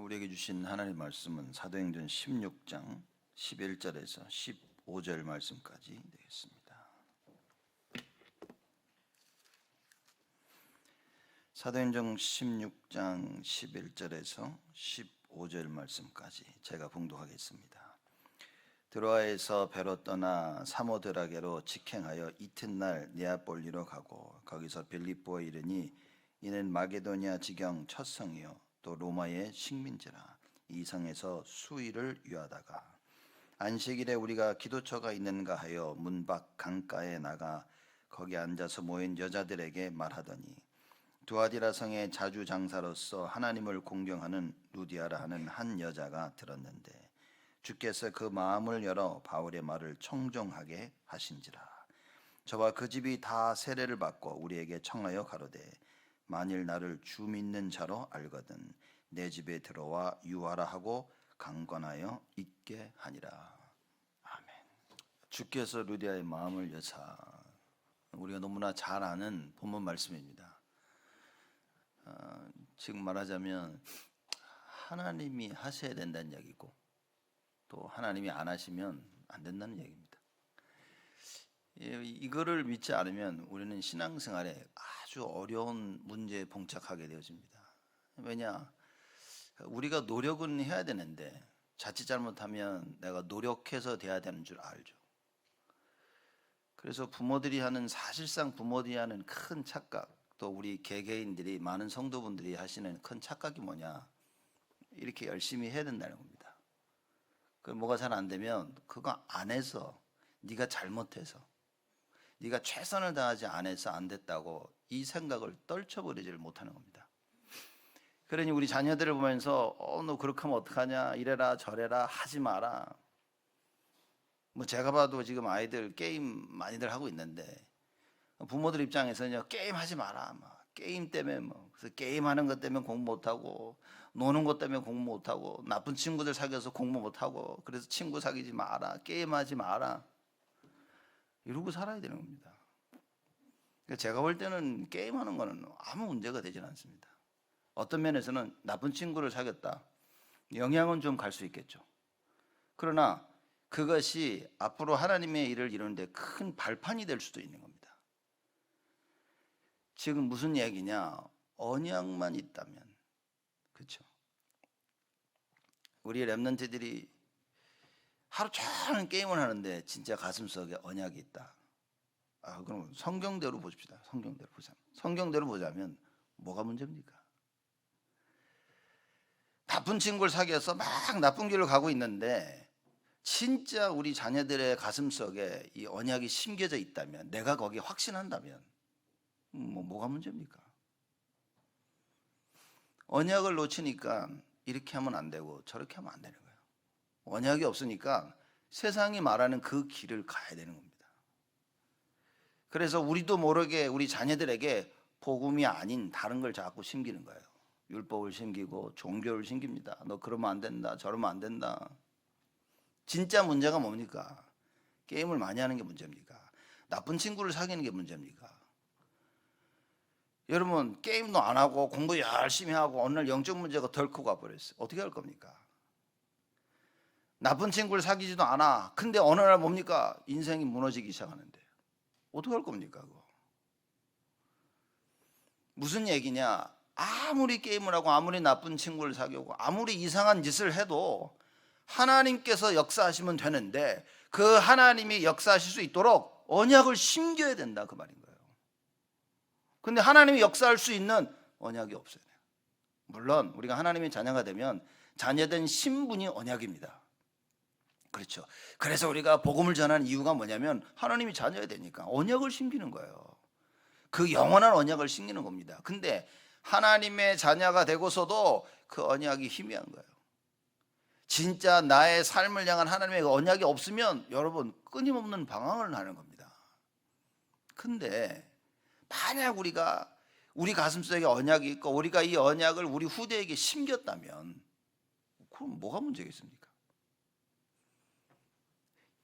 우리에게 주신 하나님의 말씀은 사도행전 16장 11절에서 15절 말씀까지 되겠습니다. 사도행전 16장 11절에서 15절 말씀까지 제가 봉독하겠습니다. 드로아에서 배로 떠나 사모드라게로 직행하여 이튿날 네아폴리로 가고 거기서 빌립보에 이르니 이는 마게도니아 지경 첫 성이요 또 로마의 식민지라. 이 성에서 수일을 유하다가 안식일에 우리가 기도처가 있는가 하여 문 밖 강가에 나가 거기 앉아서 모인 여자들에게 말하더니 두아디라 성의 자주 장사로서 하나님을 공경하는 루디아라 하는 한 여자가 들었는데 주께서 그 마음을 열어 바울의 말을 청종하게 하신지라. 저와 그 집이 다 세례를 받고 우리에게 청하여 가로되 만일 나를 주 믿는 자로 알거든 내 집에 들어와 유하라 하고 강권하여 있게 하니라. 아멘. 주께서 루디아의 마음을 여사. 우리가 너무나 잘 아는 본문 말씀입니다. 지금 말하자면 하나님이 하셔야 된다는 얘기고 또 하나님이 안 하시면 안 된다는 얘기입니다. 이거를 믿지 않으면 우리는 신앙생활에 아주 어려운 문제에 봉착하게 되어집니다. 왜냐? 우리가 노력은 해야 되는데 자칫 잘못하면 내가 노력해서 돼야 되는 줄 알죠. 그래서 사실상 부모들이 하는 큰 착각, 또 우리 개개인들이 많은 성도분들이 하시는 큰 착각이 뭐냐? 이렇게 열심히 해야 된다는 겁니다. 그 뭐가 잘 안 되면 그거 안 해서 네가 잘못해서 네가 최선을 다하지 않아서 안 됐다고 이 생각을 떨쳐버리지를 못하는 겁니다. 그러니 우리 자녀들을 보면서 너 그렇게 하면 어떡하냐, 이래라 저래라 하지 마라. 뭐 제가 봐도 지금 아이들 게임 많이들 하고 있는데 부모들 입장에서는 게임 하지 마라. 게임 때문에 그래서 게임하는 것 때문에 공부 못하고 노는 것 때문에 공부 못하고 나쁜 친구들 사귀어서 공부 못하고 그래서 친구 사귀지 마라, 게임하지 마라, 이러고 살아야 되는 겁니다. 제가 볼 때는 게임하는 거는 아무 문제가 되지 않습니다. 어떤 면에서는 나쁜 친구를 사귀었다, 영향은 좀 갈 수 있겠죠. 그러나 그것이 앞으로 하나님의 일을 이루는데 큰 발판이 될 수도 있는 겁니다. 지금 무슨 얘기냐? 언약만 있다면, 그렇죠? 우리 랩런트들이 하루 종일 게임을 하는데 진짜 가슴속에 언약이 있다. 그럼 성경대로 보십시다. 성경대로 보자면 뭐가 문제입니까? 나쁜 친구를 사귀어서 막 나쁜 길을 가고 있는데 진짜 우리 자녀들의 가슴속에 이 언약이 심겨져 있다면, 내가 거기에 확신한다면 뭐가 문제입니까? 언약을 놓치니까 이렇게 하면 안 되고 저렇게 하면 안 되는 거예요. 언약이 없으니까 세상이 말하는 그 길을 가야 되는 겁니다. 그래서 우리도 모르게 우리 자녀들에게 복음이 아닌 다른 걸 자꾸 심기는 거예요. 율법을 심기고 종교를 심깁니다. 너 그러면 안 된다, 저러면 안 된다. 진짜 문제가 뭡니까? 게임을 많이 하는 게 문제입니까? 나쁜 친구를 사귀는 게 문제입니까? 여러분, 게임도 안 하고 공부 열심히 하고 어느 날 영적 문제가 덜 크고 와버렸어요. 어떻게 할 겁니까? 나쁜 친구를 사귀지도 않아. 근데 어느 날 뭡니까? 인생이 무너지기 시작하는데 어떻게 할 겁니까? 그거 무슨 얘기냐? 아무리 게임을 하고 아무리 나쁜 친구를 사귀고 아무리 이상한 짓을 해도 하나님께서 역사하시면 되는데 그 하나님이 역사하실 수 있도록 언약을 심겨야 된다, 그 말인 거예요. 근데 하나님이 역사할 수 있는 언약이 없어요. 물론 우리가 하나님의 자녀가 되면 자녀된 신분이 언약입니다. 그렇죠. 그래서 우리가 복음을 전하는 이유가 뭐냐면 하나님이 자녀가 되니까 언약을 심기는 거예요. 그 영원한 언약을 심기는 겁니다. 근데 하나님의 자녀가 되고서도 그 언약이 희미한 거예요. 진짜 나의 삶을 향한 하나님의 언약이 없으면 여러분 끊임없는 방황을 하는 겁니다. 근데 만약 우리가 우리 가슴속에 언약이 있고 우리가 이 언약을 우리 후대에게 심겼다면 그럼 뭐가 문제겠습니까?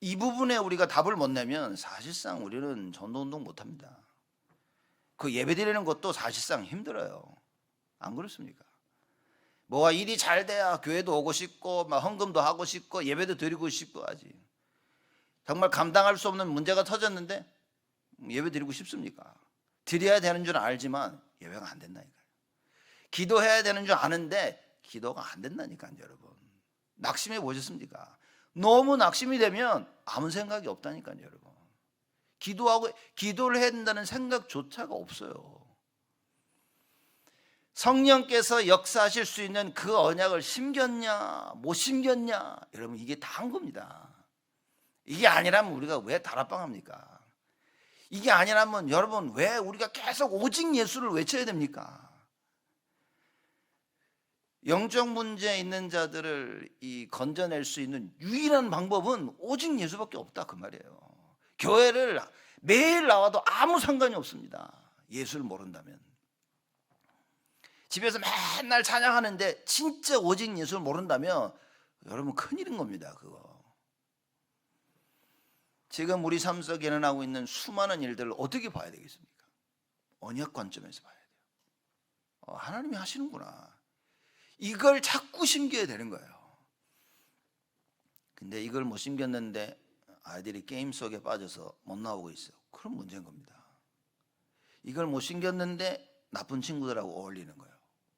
이 부분에 우리가 답을 못 내면 사실상 우리는 전도운동 못합니다. 그 예배 드리는 것도 사실상 힘들어요. 안 그렇습니까? 뭐가 일이 잘 돼야 교회도 오고 싶고 막 헌금도 하고 싶고 예배도 드리고 싶고 하지. 정말 감당할 수 없는 문제가 터졌는데 예배 드리고 싶습니까? 드려야 되는 줄 알지만 예배가 안 된다니까요. 기도해야 되는 줄 아는데 기도가 안 된다니까요, 여러분. 낙심해 보셨습니까? 너무 낙심이 되면 아무 생각이 없다니까요, 여러분. 기도를 해야 된다는 생각조차가 없어요. 성령께서 역사하실 수 있는 그 언약을 심겼냐 못 심겼냐, 여러분 이게 다 한 겁니다. 이게 아니라면 우리가 왜 다락방합니까? 이게 아니라면 여러분 왜 우리가 계속 오직 예수를 외쳐야 됩니까? 영적 문제 있는 자들을 건져낼 수 있는 유일한 방법은 오직 예수밖에 없다, 그 말이에요. 교회를 매일 나와도 아무 상관이 없습니다. 예수를 모른다면. 집에서 맨날 찬양하는데 진짜 오직 예수를 모른다면 여러분 큰일인 겁니다, 그거. 지금 우리 삶 속에 일어나고 있는 수많은 일들을 어떻게 봐야 되겠습니까? 언약 관점에서 봐야 돼요. 하나님이 하시는구나. 이걸 자꾸 심겨야 되는 거예요. 근데 이걸 못 심겼는데 아이들이 게임 속에 빠져서 못 나오고 있어요. 그런 문제인 겁니다. 이걸 못 심겼는데 나쁜 친구들하고 어울리는 거예요.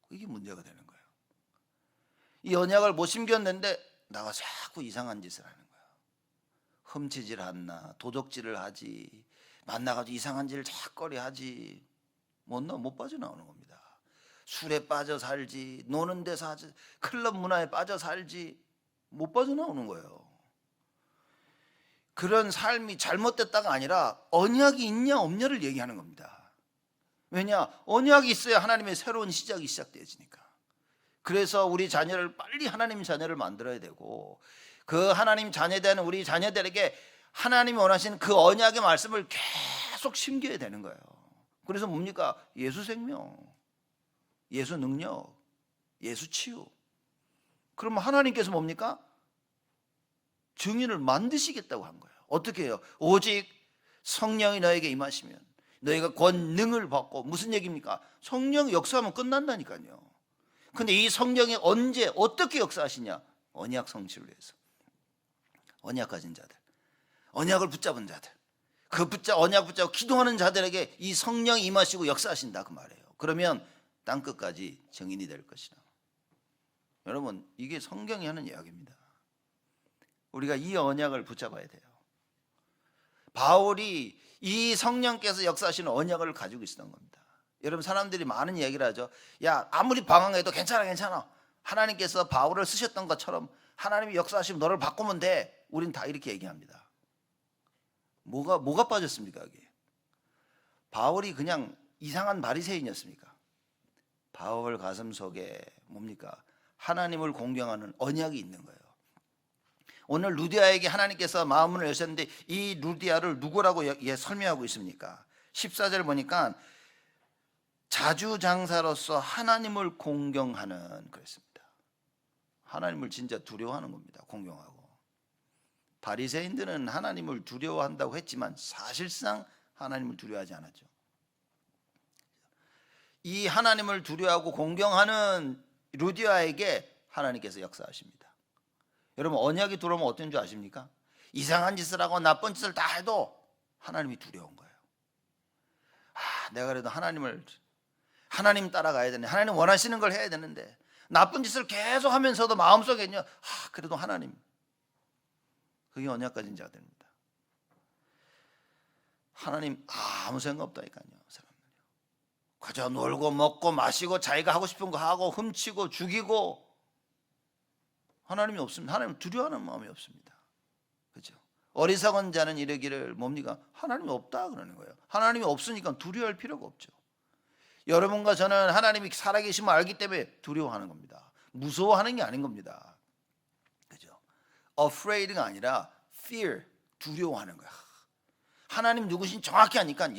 이게 문제가 되는 거예요. 이 언약을 못 심겼는데 나가 자꾸 이상한 짓을 하는 거예요. 흠치질 않나, 도적질을 하지, 만나가지고 이상한 짓을 자꾸리 하지, 못 빠져나오는 겁니다. 술에 빠져 살지, 노는 데서 하지, 클럽 문화에 빠져 살지, 못 빠져나오는 거예요. 그런 삶이 잘못됐다가 아니라 언약이 있냐 없냐를 얘기하는 겁니다. 왜냐? 언약이 있어야 하나님의 새로운 시작이 시작되어지니까. 그래서 우리 자녀를 빨리 하나님 자녀를 만들어야 되고, 그 하나님 자녀되는 우리 자녀들에게 하나님이 원하시는 그 언약의 말씀을 계속 심겨야 되는 거예요. 그래서 뭡니까? 예수 생명, 예수 능력, 예수 치유. 그러면 하나님께서 뭡니까? 증인을 만드시겠다고 한 거예요. 어떻게 해요? 오직 성령이 너에게 임하시면 너희가 권능을 받고. 무슨 얘기입니까? 성령 역사하면 끝난다니까요. 근데 이 성령이 언제 어떻게 역사하시냐? 언약 성취를 위해서. 언약 가진 자들, 언약을 붙잡은 자들, 언약 붙잡고 기도하는 자들에게 이 성령이 임하시고 역사하신다, 그 말이에요. 그러면 땅끝까지 증인이 될 것이다. 여러분, 이게 성경이 하는 이야기입니다. 우리가 이 언약을 붙잡아야 돼요. 바울이 이 성령께서 역사하시는 언약을 가지고 있었던 겁니다. 여러분, 사람들이 많은 이야기를 하죠. 야, 아무리 방황해도 괜찮아. 하나님께서 바울을 쓰셨던 것처럼 하나님이 역사하시면 너를 바꾸면 돼. 우린 다 이렇게 얘기합니다. 뭐가 빠졌습니까, 여기? 바울이 그냥 이상한 바리새인이었습니까? 바울 가슴 속에 뭡니까? 하나님을 공경하는 언약이 있는 거예요. 오늘 루디아에게 하나님께서 마음을 여셨는데 이 루디아를 누구라고 설명하고 있습니까? 14절 보니까 자주장사로서 하나님을 공경하는, 그랬습니다. 하나님을 진짜 두려워하는 겁니다. 공경하고. 바리새인들은 하나님을 두려워한다고 했지만 사실상 하나님을 두려워하지 않았죠. 이 하나님을 두려워하고 공경하는 루디아에게 하나님께서 역사하십니다. 여러분, 언약이 들어오면 어떤 줄 아십니까? 이상한 짓을 하고 나쁜 짓을 다 해도 하나님이 두려운 거예요. 내가 그래도 하나님 따라가야 되는데, 하나님 원하시는 걸 해야 되는데, 나쁜 짓을 계속 하면서도 마음속에는요, 그래도 하나님. 그게 언약 가진 자들입니다. 하나님 아무 생각 없다니까요. 사람들이 그저 놀고 먹고 마시고 자기가 하고 싶은 거 하고 훔치고 죽이고, 하나님이 없습니다. 하나님 두려워하는 마음이 없습니다. 그렇죠? 어리석은 자는 이르기를 뭡니까? 하나님이 없다 그러는 거예요. 하나님이 없으니까 두려워할 필요가 없죠. 여러분과 저는 하나님이 살아계심을 알기 때문에 두려워하는 겁니다. 무서워하는 게 아닌 겁니다. 그죠? afraid가 아니라 fear, 두려워하는 거야. 하나님 누구신 정확히 아니까,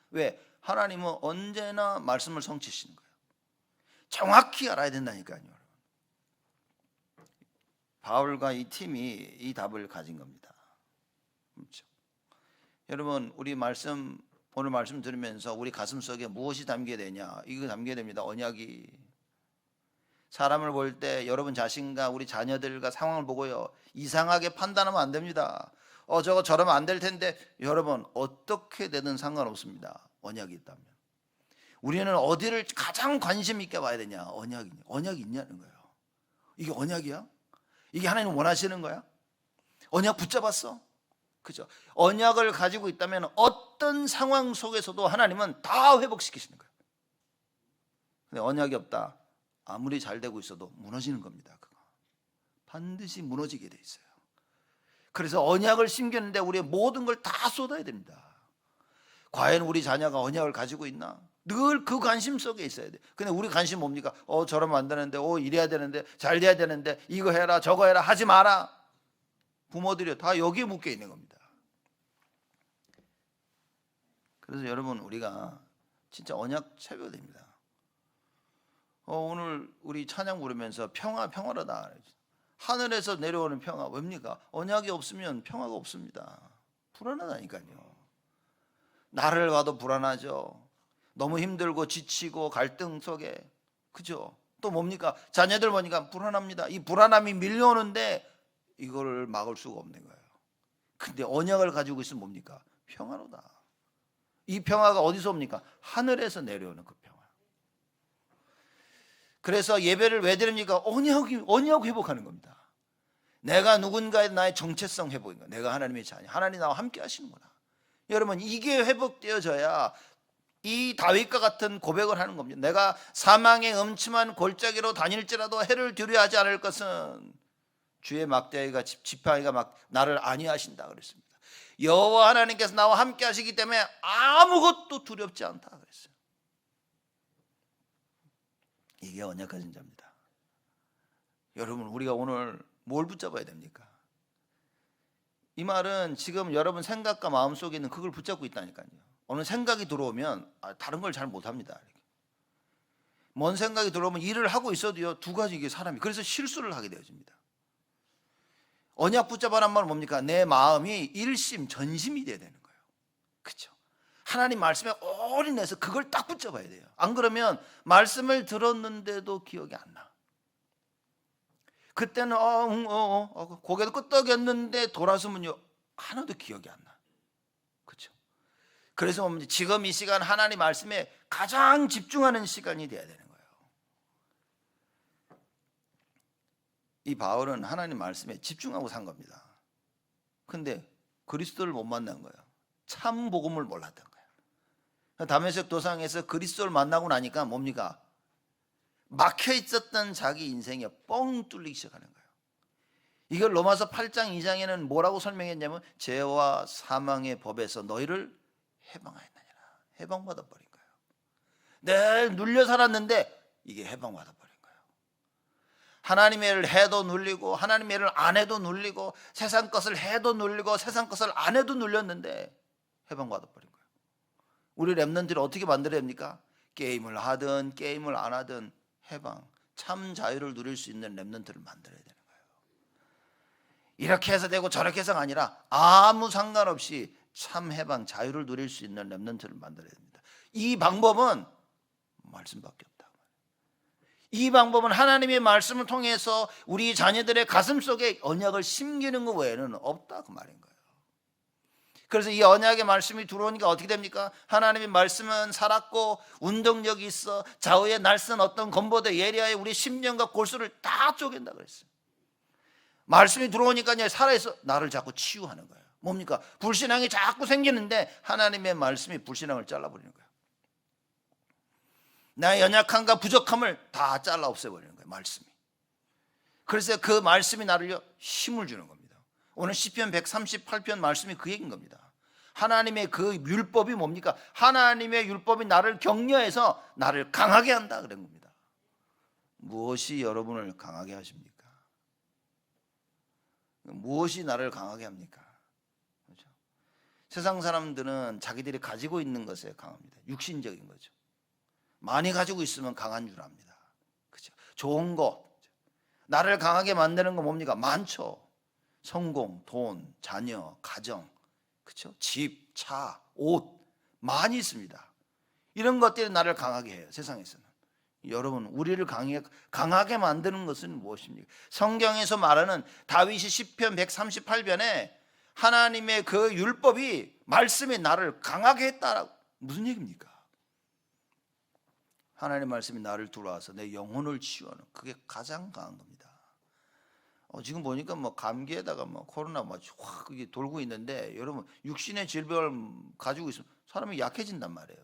왜? 하나님은 언제나 말씀을 성취시는 거예요. 정확히 알아야 된다니까요. 바울과 이 팀이 이 답을 가진 겁니다. 그렇죠? 여러분, 오늘 말씀 들으면서 우리 가슴 속에 무엇이 담겨야 되냐? 이거 담겨야 됩니다. 언약이. 사람을 볼 때 여러분 자신과 우리 자녀들과 상황을 보고요, 이상하게 판단하면 안 됩니다. 저거 저러면 안 될 텐데. 여러분, 어떻게 되든 상관없습니다. 언약이 있다면. 우리는 어디를 가장 관심 있게 봐야 되냐? 언약이 있냐는 거예요. 이게 언약이야? 이게 하나님 원하시는 거야? 언약 붙잡았어? 그죠? 언약을 가지고 있다면 어떤 상황 속에서도 하나님은 다 회복시키시는 거예요. 근데 언약이 없다, 아무리 잘 되고 있어도 무너지는 겁니다. 그거 반드시 무너지게 돼 있어요. 그래서 언약을 심겼는데 우리의 모든 걸 다 쏟아야 됩니다. 과연 우리 자녀가 언약을 가지고 있나? 늘 그 관심 속에 있어야 돼. 근데 우리 관심 뭡니까? 저러면 안 되는데, 이래야 되는데, 잘 돼야 되는데, 이거 해라 저거 해라 하지 마라. 부모들이 다 여기에 묶여 있는 겁니다. 그래서 여러분, 우리가 진짜 언약 채워야 됩니다. 오늘 우리 찬양 부르면서 평화로다. 하늘에서 내려오는 평화, 왜입니까? 언약이 없으면 평화가 없습니다. 불안하다니까요. 나를 봐도 불안하죠. 너무 힘들고 지치고 갈등 속에, 그죠? 또 뭡니까? 자녀들 보니까 불안합니다. 이 불안함이 밀려오는데 이걸 막을 수가 없는 거예요. 근데 언약을 가지고 있으면 뭡니까? 평화로다. 이 평화가 어디서 옵니까? 하늘에서 내려오는 그 평화. 그래서 예배를 왜 드립니까? 언약 회복하는 겁니다. 내가 누군가의 나의 정체성 회복인 거야. 내가 하나님의 자녀, 하나님 나와 함께 하시는구나. 여러분, 이게 회복되어져야 이 다윗과 같은 고백을 하는 겁니다. 내가 사망의 음침한 골짜기로 다닐지라도 해를 두려워하지 않을 것은 주의 막대기가 지팡이가 막 나를 안위하신다 그랬습니다. 여호와 하나님께서 나와 함께 하시기 때문에 아무것도 두렵지 않다 그랬어요. 이게 언약 가진 자입니다. 여러분, 우리가 오늘 뭘 붙잡아야 됩니까? 이 말은 지금 여러분 생각과 마음 속에 있는 그걸 붙잡고 있다니까요. 어느 생각이 들어오면 다른 걸 잘 못합니다. 먼 생각이 들어오면 일을 하고 있어도요, 두 가지 이게 사람이, 그래서 실수를 하게 되어집니다. 언약 붙잡아란 말은 뭡니까? 내 마음이 일심 전심이 돼야 되는 거예요. 그렇죠? 하나님 말씀에 올인해서 그걸 딱 붙잡아야 돼요. 안 그러면 말씀을 들었는데도 기억이 안 나. 그때는 고개도 끄덕였는데 돌아서면요, 하나도 기억이 안 나. 그렇죠? 그래서 지금 이 시간 하나님 말씀에 가장 집중하는 시간이 돼야 되는 거예요. 이 바울은 하나님 말씀에 집중하고 산 겁니다. 근데 그리스도를 못 만난 거예요. 참 복음을 몰랐던 거예요. 다메섹 도상에서 그리스도를 만나고 나니까 뭡니까? 막혀 있었던 자기 인생이 뻥 뚫리기 시작하는 거예요. 이걸 로마서 8장 2장에는 뭐라고 설명했냐면, 죄와 사망의 법에서 너희를 해방하였느니라. 해방받아 버린 거예요. 늘 눌려 살았는데 이게 해방받아 버린 거예요. 하나님의 일을 해도 눌리고 하나님의 일을 안 해도 눌리고 세상 것을 해도 눌리고 세상 것을 안 해도 눌렸는데 해방받아 버린 거예요. 우리 렘넌트를 어떻게 만들어야 됩니까? 게임을 하든 게임을 안 하든 해방, 참 자유를 누릴 수 있는 렘넌트를 만들어야 되는 거예요. 이렇게 해서 되고 저렇게 해서가 아니라 아무 상관없이 참 해방, 자유를 누릴 수 있는 렘넌트를 만들어야 됩니다. 이 방법은 말씀밖에 없다. 이 방법은 하나님의 말씀을 통해서 우리 자녀들의 가슴 속에 언약을 심기는 것 외에는 없다 그 말인 거예요. 그래서 이 언약의 말씀이 들어오니까 어떻게 됩니까? 하나님의 말씀은 살았고 운동력이 있어 좌우에 날선 어떤 건보대 예리하여 우리 심령과 골수를 다 쪼갠다 그랬어요. 말씀이 들어오니까 살아있어 나를 자꾸 치유하는 거예요. 뭡니까? 불신앙이 자꾸 생기는데 하나님의 말씀이 불신앙을 잘라버리는 거예요. 나의 연약함과 부족함을 다 잘라 없애버리는 거예요. 말씀이. 그래서 그 말씀이 나를 힘을 주는 겁니다. 오늘 시편 138편 말씀이 그 얘기인 겁니다. 하나님의 그 율법이 뭡니까? 하나님의 율법이 나를 격려해서 나를 강하게 한다 그런 겁니다. 무엇이 여러분을 강하게 하십니까? 무엇이 나를 강하게 합니까? 그렇죠? 세상 사람들은 자기들이 가지고 있는 것에 강합니다. 육신적인 거죠. 많이 가지고 있으면 강한 줄 압니다. 그렇죠? 좋은 것, 나를 강하게 만드는 건 뭡니까? 많죠. 성공, 돈, 자녀, 가정, 그렇죠? 집, 차, 옷 많이 있습니다. 이런 것들이 나를 강하게 해요. 세상에서는. 여러분, 우리를 강하게 만드는 것은 무엇입니까? 성경에서 말하는 다윗이 시편 138편에 하나님의 그 율법이, 말씀이 나를 강하게 했다라고, 무슨 얘기입니까? 하나님의 말씀이 나를 들어와서 내 영혼을 치유하는, 그게 가장 강한 겁니다. 지금 보니까 뭐 감기에다가 뭐 코로나 확 그게 돌고 있는데, 여러분 육신의 질병을 가지고 있으면 사람이 약해진단 말이에요.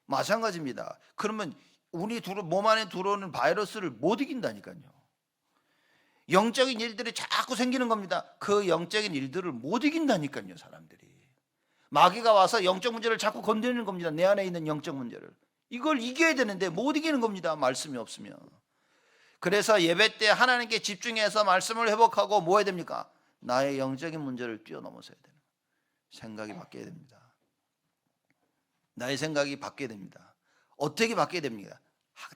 마찬가지입니다. 그러면 우리 몸 안에 들어오는 바이러스를 못 이긴다니까요. 영적인 일들이 자꾸 생기는 겁니다. 그 영적인 일들을 못 이긴다니까요, 사람들이. 마귀가 와서 영적 문제를 자꾸 건드리는 겁니다. 내 안에 있는 영적 문제를. 이걸 이겨야 되는데 못 이기는 겁니다, 말씀이 없으면. 그래서 예배 때 하나님께 집중해서 말씀을 회복하고 뭐 해야 됩니까? 나의 영적인 문제를 뛰어넘어서야 되는 거예요. 생각이 바뀌어야 됩니다. 나의 생각이 바뀌어야 됩니다. 어떻게 바뀌어야 됩니까?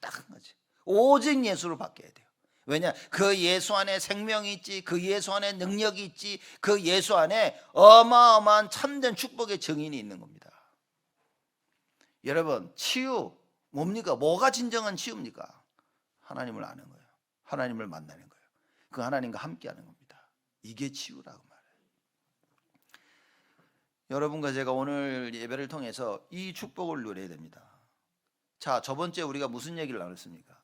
딱 한 가지. 오직 예수로 바뀌어야 돼요. 왜냐? 그 예수 안에 생명이 있지, 그 예수 안에 능력이 있지, 그 예수 안에 어마어마한 참된 축복의 증인이 있는 겁니다. 여러분, 치유 뭡니까? 뭐가 진정한 치유입니까? 하나님을 아는 거예요. 하나님을 만나는 거예요. 그 하나님과 함께하는 겁니다. 이게 치유라고 말해요. 여러분과 제가 오늘 예배를 통해서 이 축복을 누려야 됩니다. 자, 저번 주에 우리가 무슨 얘기를 나눴습니까?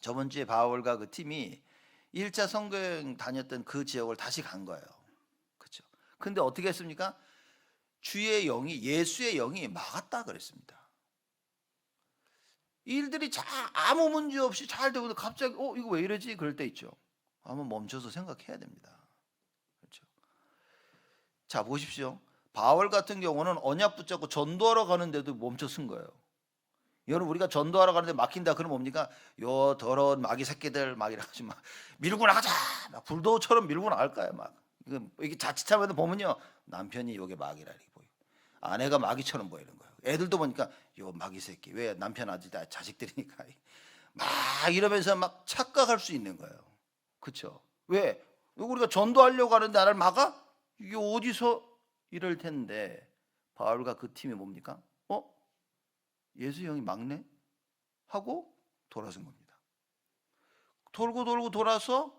저번 주에 바울과 그 팀이 1차 선교여행 다녔던 그 지역을 다시 간 거예요. 그렇죠? 근데 어떻게 했습니까? 주의 영이, 예수의 영이 막았다 그랬습니다. 일들이 아무 문제 없이 잘 되고 갑자기 이거 왜 이러지? 그럴 때 있죠. 한번 멈춰서 생각해야 됩니다. 그렇죠? 자, 보십시오. 바울 같은 경우는 언약 붙잡고 전도하러 가는데도 멈춰 쓴 거예요. 여러분, 우리가 전도하러 가는데 막힌다 그러면 뭡니까? 요 더러운 마귀 새끼들 막 이래가지고 막 밀고 나가자, 막 불도처럼 밀고 나갈까요? 막 이게 자칫하면 보면요, 남편이 요게 마귀라 이렇게 보이고 아내가 마귀처럼 보이는 거예요. 애들도 보니까 요 마귀 새끼, 왜 남편 아직 다 자식들이니까 막 이러면서 막 착각할 수 있는 거예요. 그렇죠? 왜? 우리가 전도하려고 하는데 나를 막아? 이게 어디서 이럴 텐데, 바울과 그 팀이 뭡니까? 예수 형이 막네? 하고 돌아선 겁니다. 돌고 돌아서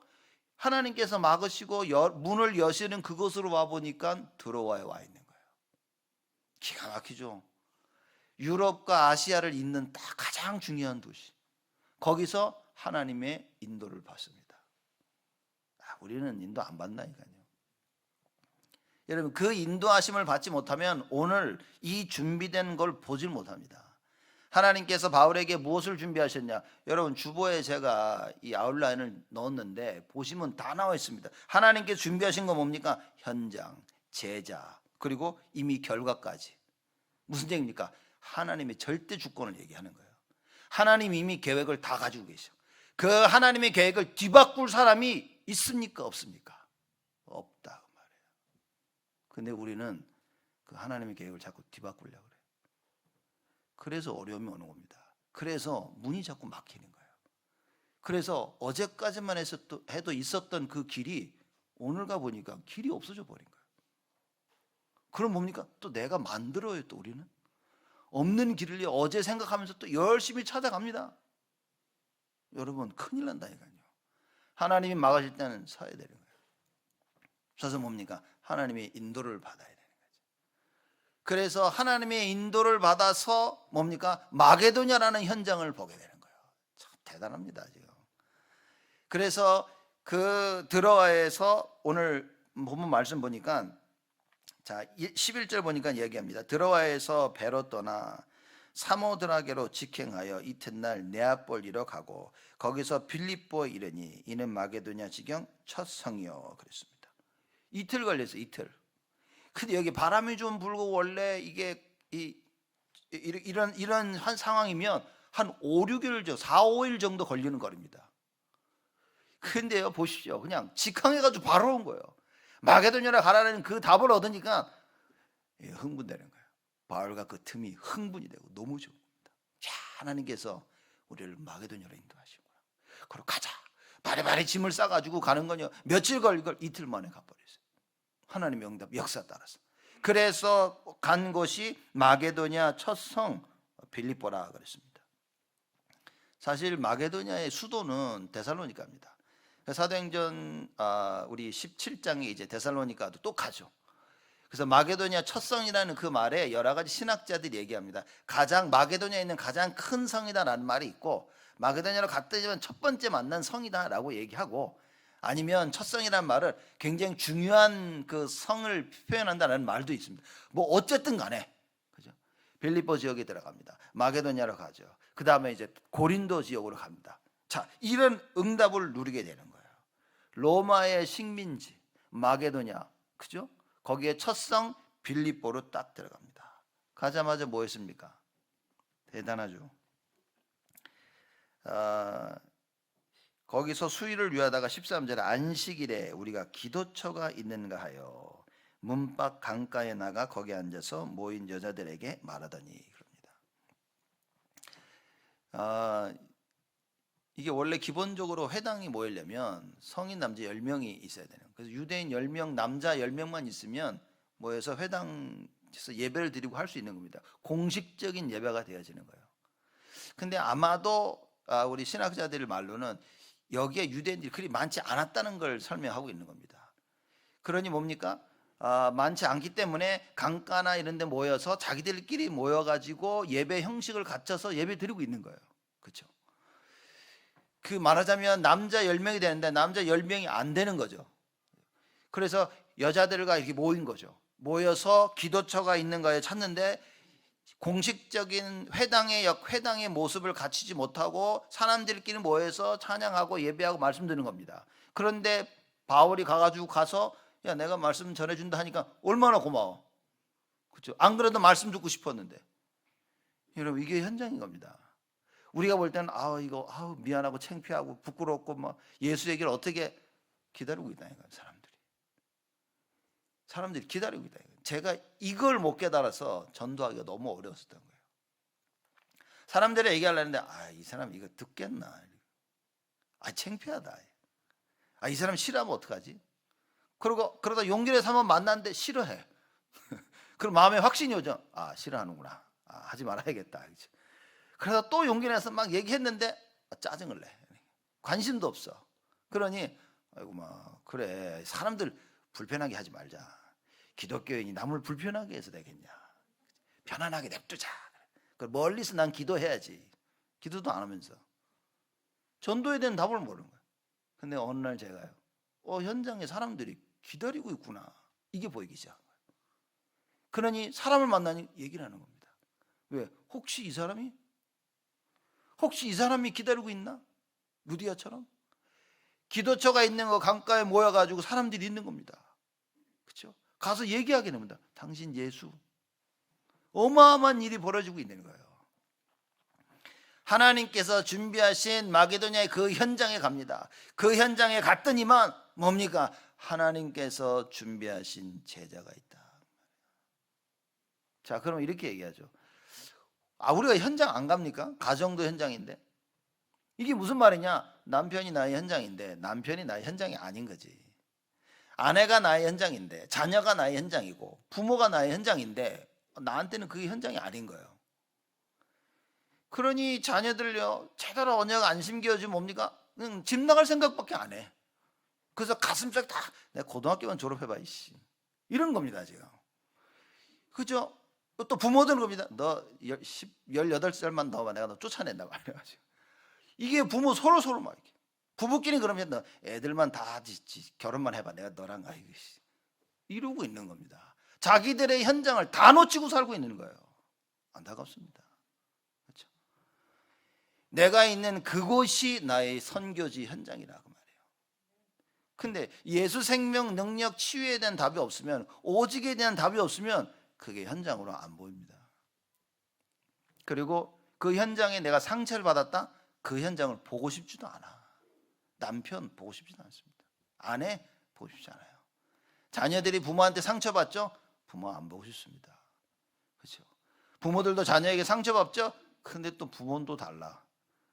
하나님께서 막으시고 문을 여시는 그곳으로 와보니까 들어와 있는 거예요. 기가 막히죠. 유럽과 아시아를 잇는 딱 가장 중요한 도시, 거기서 하나님의 인도를 받습니다. 우리는 인도 안 받나니까요. 여러분, 그 인도하심을 받지 못하면 오늘 이 준비된 걸 보질 못합니다. 하나님께서 바울에게 무엇을 준비하셨냐? 여러분, 주보에 제가 이 아웃라인을 넣었는데 보시면 다 나와 있습니다. 하나님께서 준비하신 건 뭡니까? 현장, 제자, 그리고 이미 결과까지. 무슨 얘기입니까? 하나님의 절대 주권을 얘기하는 거예요. 하나님이 이미 계획을 다 가지고 계셔. 그 하나님의 계획을 뒤바꿀 사람이 있습니까? 없습니까? 없다 그 말이에요. 근데 우리는 그 하나님의 계획을 자꾸 뒤바꾸려고 그래요. 그래서 어려움이 오는 겁니다. 그래서 문이 자꾸 막히는 거예요. 그래서 어제까지만 해도 있었던 그 길이 오늘 가보니까 길이 없어져 버린 거예요. 그럼 뭡니까? 또 내가 만들어요. 또 우리는 없는 길을 어제 생각하면서 또 열심히 찾아갑니다. 여러분, 큰일 난다니까요. 하나님이 막으실 때는 서야 되는 거예요. 서서 뭡니까? 하나님의 인도를 받아야 되는 거죠. 그래서 하나님의 인도를 받아서 뭡니까? 마게도냐라는 현장을 보게 되는 거예요. 참 대단합니다, 지금. 그래서 그 드로아에서 오늘 본문 말씀 보니까, 자, 11절 보니까 얘기합니다. 드로아에서 배로 떠나 사모드라게로 직행하여 이튿날 네아폴리로 가고 거기서 빌립보에 이르니 이는 마게도냐 지경 첫 성이요 그랬습니다. 이틀 걸렸어요. 이틀. 근데 여기 바람이 좀 불고 원래 이게 이런 한 상황이면 한 5, 6일, 4, 5일 정도 걸리는 거리입니다. 근데요, 보십시오. 그냥 직항해가지고 바로 온 거예요. 마게도냐로 가라는 그 답을 얻으니까 흥분되는 거예요. 바울과 그 틈이 흥분이 되고 너무 좋은 겁니다. 자, 하나님께서 우리를 마게도냐로 인도하시구나. 그리고 가자. 바리바리 짐을 싸가지고 가는 건요, 며칠 걸릴 걸 이틀 만에 가버렸어요. 하나님의 응답, 역사 따라서. 그래서 간 곳이 마게도냐 첫 성 빌립보라 그랬습니다. 사실 마게도냐의 수도는 데살로니가입니다. 사도행전 우리 17장에 이제 데살로니가도 또 가죠. 그래서 마게도냐 첫 성이라는 그 말에 여러 가지 신학자들이 얘기합니다. 마게도냐에 있는 가장 큰 성이다라는 말이 있고, 마게도냐로 갔더니만 첫 번째 만난 성이다라고 얘기하고, 아니면 첫 성이라는 말을 굉장히 중요한 그 성을 표현한다는 말도 있습니다. 뭐 어쨌든 간에 그죠? 빌립보 지역에 들어갑니다. 마게도냐로 가죠. 그 다음에 이제 고린도 지역으로 갑니다. 자, 이런 응답을 누리게 되는 거예요. 로마의 식민지 마게도냐, 그죠? 거기에 첫 성 빌립보로 딱 들어갑니다. 가자마자 뭐 했습니까? 대단하죠. 거기서 수일을 위하다가 13절에 안식일에 우리가 기도처가 있는가 하여 문밖 강가에 나가 거기 앉아서 모인 여자들에게 말하더니 그럽니다. 이게 원래 기본적으로 회당이 모이려면 성인 남자 10명이 있어야 되는 거예요. 그래서 유대인 10명, 남자 10명만 있으면 모여서 회당에서 예배를 드리고 할 수 있는 겁니다. 공식적인 예배가 되어지는 거예요. 근데 아마도 우리 신학자들 말로는 여기에 유대인들이 그리 많지 않았다는 걸 설명하고 있는 겁니다. 그러니 뭡니까? 많지 않기 때문에 강가나 이런 데 모여서 자기들끼리 모여가지고 예배 형식을 갖춰서 예배 드리고 있는 거예요. 그렇죠? 그 말하자면 남자 10명이 되는데 남자 10명이 안 되는 거죠. 그래서 여자들과 이렇게 모인 거죠. 모여서 기도처가 있는 거에 찾는데 공식적인 회당의 모습을 갖추지 못하고 사람들끼리 모여서 찬양하고 예배하고 말씀 드리는 겁니다. 그런데 바울이 가서 야, 내가 말씀 전해준다 하니까 얼마나 고마워. 그렇죠? 안 그래도 말씀 듣고 싶었는데. 여러분, 이게 현장인 겁니다. 우리가 볼 때는 이거 미안하고 창피하고 부끄럽고 막 예수 얘기를 어떻게 기다리고 있다 이거 사람들이 기다리고 있다. 제가 이걸 못 깨달아서 전도하기가 너무 어려웠었던 거예요. 사람들이 얘기하려는데 이 사람 이거 듣겠나? 창피하다. 이 사람 싫어하면 어떡하지? 그러다 용기 내서 한번 만났는데 싫어해. 그럼 마음에 확신이 오죠. 싫어하는구나. 하지 말아야겠다. 그래서 또 용기 내서 막 얘기했는데 짜증을 내. 관심도 없어. 그러니 그래, 사람들 불편하게 하지 말자. 기독교인이 남을 불편하게 해서 되겠냐? 편안하게 냅두자. 멀리서 난 기도해야지. 기도도 안 하면서 전도에 대한 답을 모르는 거예요. 근데 어느 날 제가요, 현장에 사람들이 기다리고 있구나, 이게 보이기 시작한 거예요. 그러니 사람을 만나니 얘기를 하는 겁니다. 왜? 혹시 이 사람이 기다리고 있나? 루디아처럼 기도처가 있는 거 강가에 모여가지고 사람들이 있는 겁니다. 그렇죠? 가서 얘기하게 됩니다. 당신 예수. 어마어마한 일이 벌어지고 있는 거예요. 하나님께서 준비하신 마게도냐의 그 현장에 갑니다. 그 현장에 갔더니만 뭡니까? 하나님께서 준비하신 제자가 있다. 자, 그럼 이렇게 얘기하죠. 우리가 현장 안 갑니까? 가정도 현장인데. 이게 무슨 말이냐? 남편이 나의 현장인데 남편이 나의 현장이 아닌 거지. 아내가 나의 현장인데 자녀가 나의 현장이고 부모가 나의 현장인데 나한테는 그게 현장이 아닌 거예요. 그러니 자녀들요, 제대로 언약 안 심겨주면 뭡니까? 그냥 집 나갈 생각밖에 안 해. 그래서 가슴속 다 내가 고등학교만 졸업해봐 이씨, 이런 겁니다 지금. 그죠? 또 부모들은 겁니다. 너 18살만 더 봐, 내가 너 쫓아낸다고 그래가지고. 이게 부모 서로 막 이렇게. 부부끼리 그러면 너 애들만 다 결혼만 해봐, 내가 너랑 이러고 있는 겁니다. 자기들의 현장을 다 놓치고 살고 있는 거예요. 안타깝습니다. 그렇죠? 내가 있는 그곳이 나의 선교지 현장이라고 말해요. 근데 예수 생명 능력 치유에 대한 답이 없으면, 오직에 대한 답이 없으면 그게 현장으로 안 보입니다. 그리고 그 현장에 내가 상처를 받았다? 그 현장을 보고 싶지도 않아. 남편 보고 싶지도 않습니다. 아내 보고 싶지 않아요. 자녀들이 부모한테 상처받죠? 부모 안 보고 싶습니다. 그렇죠? 부모들도 자녀에게 상처받죠? 근데 또 부모도 달라.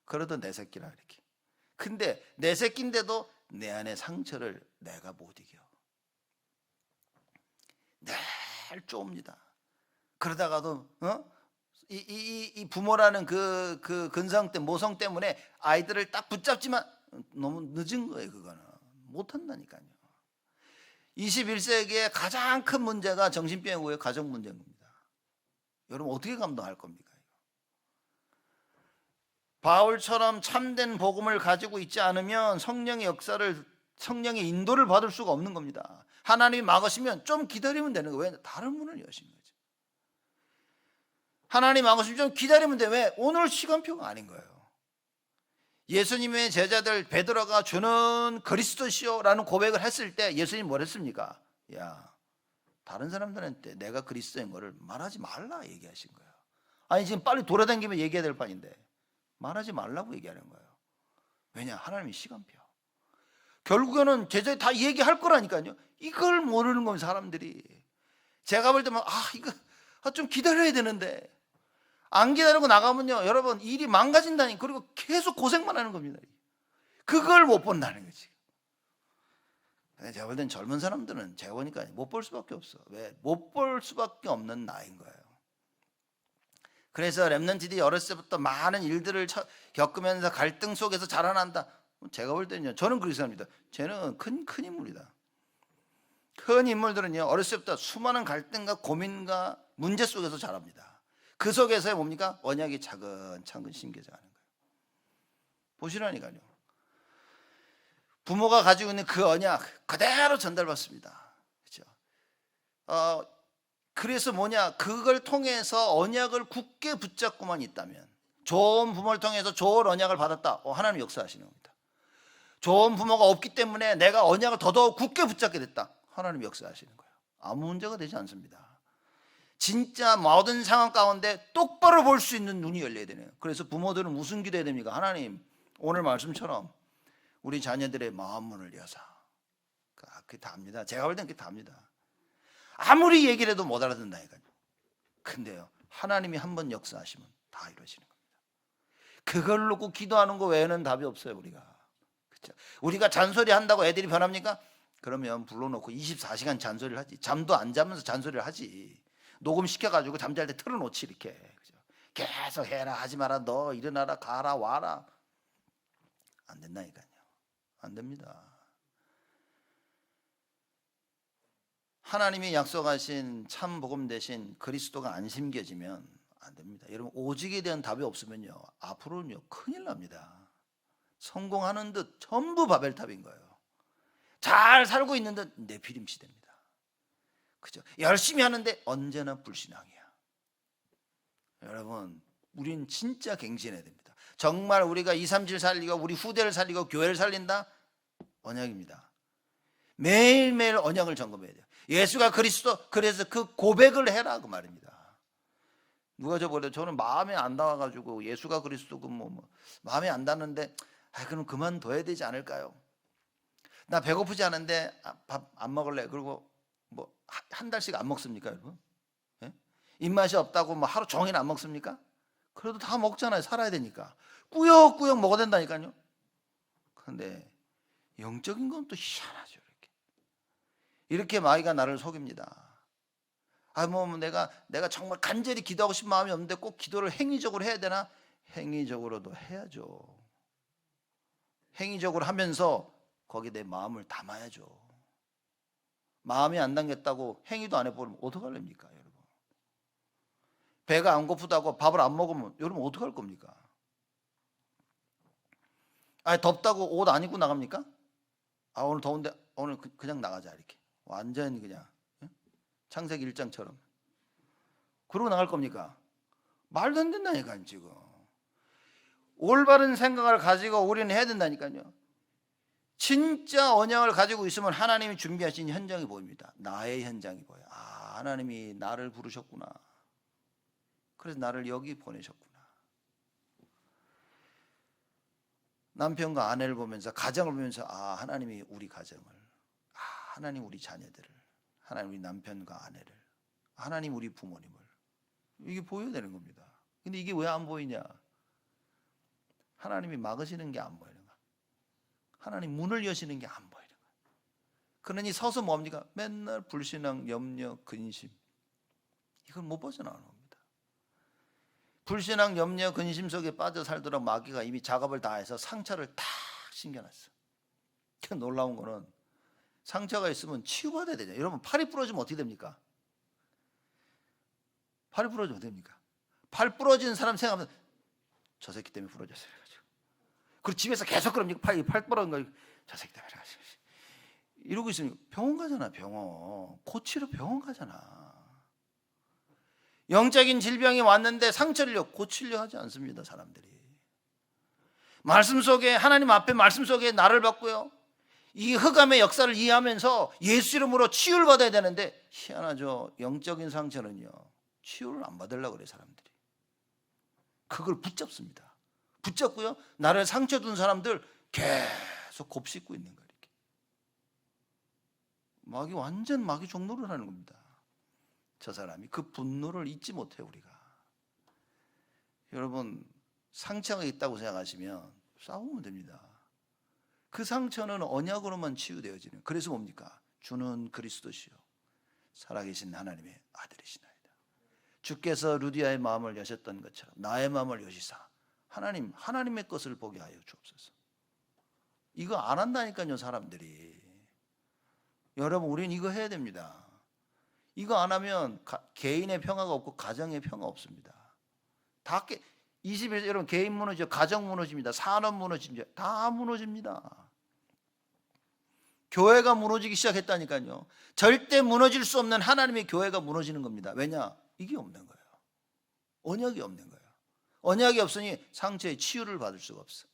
그래도 내 새끼라 이렇게. 근데 내 새끼인데도 내 안의 상처를 내가 못 이겨. 늘 쪼옵니다. 그러다가도 이 부모라는 그 근성 때 모성 때문에 아이들을 딱 붙잡지만 너무 늦은 거예요. 그거는 못한다니까요. 21세기의 가장 큰 문제가 정신병이고요, 가정 문제인 겁니다. 여러분 어떻게 감당할 겁니까? 바울처럼 참된 복음을 가지고 있지 않으면 성령의 역사를, 성령의 인도를 받을 수가 없는 겁니다. 하나님이 막으시면 좀 기다리면 되는 거예요. 왜? 다른 문을 여신 거죠. 하나님 막으시면 좀 기다리면 돼. 왜? 오늘 시간표가 아닌 거예요. 예수님의 제자들 베드로가 주는 그리스도시요 라는 고백을 했을 때 예수님이 뭘 했습니까? 야, 다른 사람들한테 내가 그리스도인 거를 말하지 말라 얘기하신 거예요. 아니 지금 빨리 돌아다니면 얘기해야 될 판인데 말하지 말라고 얘기하는 거예요. 왜냐? 하나님의 시간표. 결국에는 제자들이 다 얘기할 거라니까요. 이걸 모르는 겁니다, 사람들이. 제가 볼 때만 이거 좀 기다려야 되는데 안 기다리고 나가면요, 여러분 일이 망가진다니. 그리고 계속 고생만 하는 겁니다. 그걸 못 본다는 거지. 제가 볼 땐 젊은 사람들은 제가 보니까 못 볼 수밖에 없어. 왜? 못 볼 수밖에 없는 나이인 거예요. 그래서 렘넌트들이 어렸을 때부터 많은 일들을 겪으면서 갈등 속에서 자라난다. 제가 볼 때는요, 저는 그렇게 생각합니다. 쟤는 큰 인물이다. 큰 인물들은요, 어렸을 때부터 수많은 갈등과 고민과 문제 속에서 자랍니다. 그 속에서 뭡니까? 언약이 차근차근 심겨져 가는 거예요. 보시라니까요. 부모가 가지고 있는 그 언약 그대로 전달받습니다. 그렇죠? 그래서 그걸 통해서 언약을 굳게 붙잡고만 있다면, 좋은 부모를 통해서 좋은 언약을 받았다. 하나님 역사하시는 겁니다. 좋은 부모가 없기 때문에 내가 언약을 더더욱 굳게 붙잡게 됐다. 하나님 역사하시는 거예요. 아무 문제가 되지 않습니다. 진짜 모든 상황 가운데 똑바로 볼 수 있는 눈이 열려야 되네요. 그래서 부모들은 무슨 기도해야 됩니까? 하나님, 오늘 말씀처럼 우리 자녀들의 마음 문을 여사. 그게 답니다. 제가 볼 땐 그게 답니다. 아무리 얘기를 해도 못 알아듣는다니까요. 근데요, 하나님이 한번 역사하시면 다 이루어지는 겁니다. 그걸 놓고 기도하는 거 외에는 답이 없어요, 우리가. 그렇죠? 우리가 잔소리 한다고 애들이 변합니까? 그러면 불러놓고 24시간 잔소리를 하지. 잠도 안 자면서 잔소리를 하지. 녹음시켜가지고 잠잘 때 틀어놓지 이렇게. 그죠? 계속 해라, 하지 마라, 너 일어나라, 가라, 와라. 안 된다니까요. 안 됩니다. 하나님이 약속하신 참 복음 대신 그리스도가 안 심겨지면 안 됩니다. 여러분, 오직에 대한 답이 없으면요, 앞으로는요 큰일 납니다. 성공하는 듯 전부 바벨탑인 거예요. 잘 살고 있는 듯 네피림 시대입니다. 그죠? 열심히 하는데 언제나 불신앙이야. 여러분, 우린 진짜 갱신해야 됩니다. 정말 우리가 2, 3, 7 살리고 우리 후대를 살리고 교회를 살린다? 언약입니다. 매일매일 언약을 점검해야 돼요. 예수가 그리스도, 그래서 그 고백을 해라 그 말입니다. 누가 저번에 저는 마음에 안 닿아가지고 예수가 그리스도고 마음에 안 닿는데 그럼 그만둬야 되지 않을까요? 나 배고프지 않은데 밥 안 먹을래. 그리고 한 달씩 안 먹습니까, 여러분? 예? 입맛이 없다고 하루 종일 안 먹습니까? 그래도 다 먹잖아요. 살아야 되니까. 꾸역꾸역 먹어야 된다니까요. 그런데 영적인 건 또 희한하죠. 이렇게 마귀가 나를 속입니다. 내가 정말 간절히 기도하고 싶은 마음이 없는데 꼭 기도를 행위적으로 해야 되나? 행위적으로도 해야죠. 행위적으로 하면서 거기에 내 마음을 담아야죠. 마음이 안 담겼다고 행위도 안 해보면 어떡하렵니까, 여러분? 배가 안 고프다고 밥을 안 먹으면 여러분 어떡할 겁니까? 덥다고 옷 안 입고 나갑니까? 오늘 더운데 오늘 그냥 나가자 이렇게. 완전히 그냥 창세기 1장처럼 그러고 나갈 겁니까? 말도 안 된다니까요. 지금 올바른 생각을 가지고 우리는 해야 된다니까요. 진짜 언약을 가지고 있으면 하나님이 준비하신 현장이 보입니다. 나의 현장이 보여요. 하나님이 나를 부르셨구나. 그래서 나를 여기 보내셨구나. 남편과 아내를 보면서, 가정을 보면서 하나님이 우리 가정을, 하나님 우리 자녀들을, 하나님 우리 남편과 아내를, 하나님 우리 부모님을, 이게 보여야 되는 겁니다. 근데 이게 왜 안 보이냐? 하나님이 막으시는 게 안 보이는 거야. 하나님 문을 여시는 게 안 보이는 거야. 그러니 서서 뭡니까? 맨날 불신앙, 염려, 근심. 이걸 못 벗어나는 겁니다. 불신앙, 염려, 근심 속에 빠져 살도록 마귀가 이미 작업을 다 해서 상처를 다 신겨놨어. 놀라운 거는 상처가 있으면 치유받아야 되잖아요. 여러분, 팔이 부러지면 어떻게 됩니까? 팔이 부러지면 어떻게 됩니까? 팔 부러진 사람 생각하면 저 새끼 때문에 부러졌어요. 그리고 집에서 계속 그럽니까? 팔 부러진 거, 저 새끼 때문에. 이러고 있으면 병원 가잖아. 병원 고치러 병원 가잖아. 영적인 질병이 왔는데 상처를 고치려 하지 않습니다. 사람들이 말씀 속에, 하나님 앞에 말씀 속에 나를 받고요, 이 흑암의 역사를 이해하면서 예수 이름으로 치유를 받아야 되는데, 희한하죠. 영적인 상처는요 치유를 안 받으려고 그래. 사람들이 그걸 붙잡습니다. 붙잡고요, 나를 상처 준 사람들 계속 곱씹고 있는 거예요. 마귀, 완전 마귀 종노를 하는 겁니다. 저 사람이 그 분노를 잊지 못해요. 우리가, 여러분, 상처가 있다고 생각하시면 싸우면 됩니다. 그 상처는 언약으로만 치유되어지는, 그래서 뭡니까? 주는 그리스도시요 살아계신 하나님의 아들이시나이다. 주께서 루디아의 마음을 여셨던 것처럼 나의 마음을 여시사 하나님의 것을 보게 하여 주옵소서. 이거 안 한다니까요, 사람들이. 여러분, 우리는 이거 해야 됩니다. 이거 안 하면 개인의 평화가 없고 가정의 평화 없습니다. 다 21세, 여러분, 개인 무너져, 가정 무너집니다. 산업 무너집니다. 다 무너집니다. 교회가 무너지기 시작했다니까요. 절대 무너질 수 없는 하나님의 교회가 무너지는 겁니다. 왜냐? 이게 없는 거예요. 언약이 없는 거예요. 언약이 없으니 상처의 치유를 받을 수가 없어.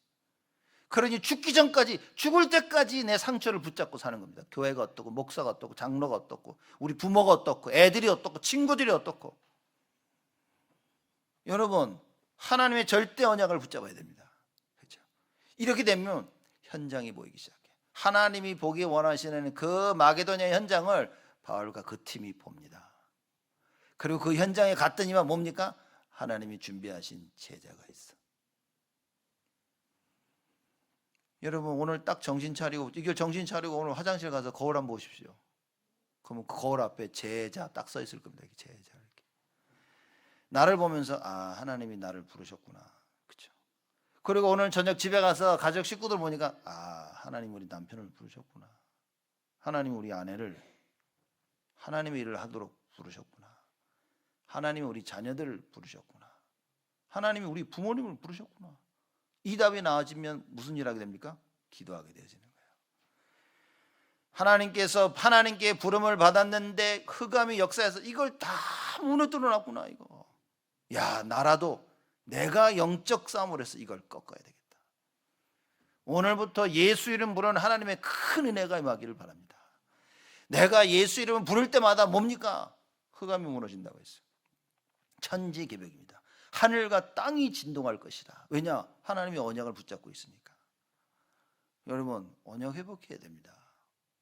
그러니 죽기 전까지, 죽을 때까지 내 상처를 붙잡고 사는 겁니다. 교회가 어떻고, 목사가 어떻고, 장로가 어떻고, 우리 부모가 어떻고, 애들이 어떻고, 친구들이 어떻고. 여러분, 하나님의 절대 언약을 붙잡아야 됩니다. 그렇죠? 이렇게 되면 현장이 보이기 시작해요. 하나님이 보기 원하시는 그 마게도냐 현장을 바울과 그 팀이 봅니다. 그리고 그 현장에 갔더니만 뭡니까? 하나님이 준비하신 제자가 있어. 여러분, 오늘 딱 정신 차리고, 이거 정신 차리고 오늘 화장실 가서 거울 한번 보십시오. 그러면 그 거울 앞에 제자 딱 써 있을 겁니다. 제자 이렇게. 나를 보면서, 아, 하나님이 나를 부르셨구나. 그렇죠? 그리고 오늘 저녁 집에 가서 가족 식구들 보니까, 아, 하나님 우리 남편을 부르셨구나. 하나님 우리 아내를 하나님의 일을 하도록 부르셨구나. 하나님이 우리 자녀들을 부르셨구나. 하나님이 우리 부모님을 부르셨구나. 이 답이 나와지면 무슨 일 하게 됩니까? 기도하게 되어지는 거예요. 하나님께 부름을 받았는데 흑암의 역사에서 이걸 다 무너뜨려 놨구나. 이거, 야, 나라도 내가 영적 싸움을 해서 이걸 꺾어야 되겠다. 오늘부터 예수 이름 부르는 하나님의 큰 은혜가 임하기를 바랍니다. 내가 예수 이름을 부를 때마다 뭡니까? 흑암이 무너진다고 했어요. 천지개벽입니다. 하늘과 땅이 진동할 것이다. 왜냐? 하나님이 언약을 붙잡고 있으니까. 여러분, 언약 회복해야 됩니다.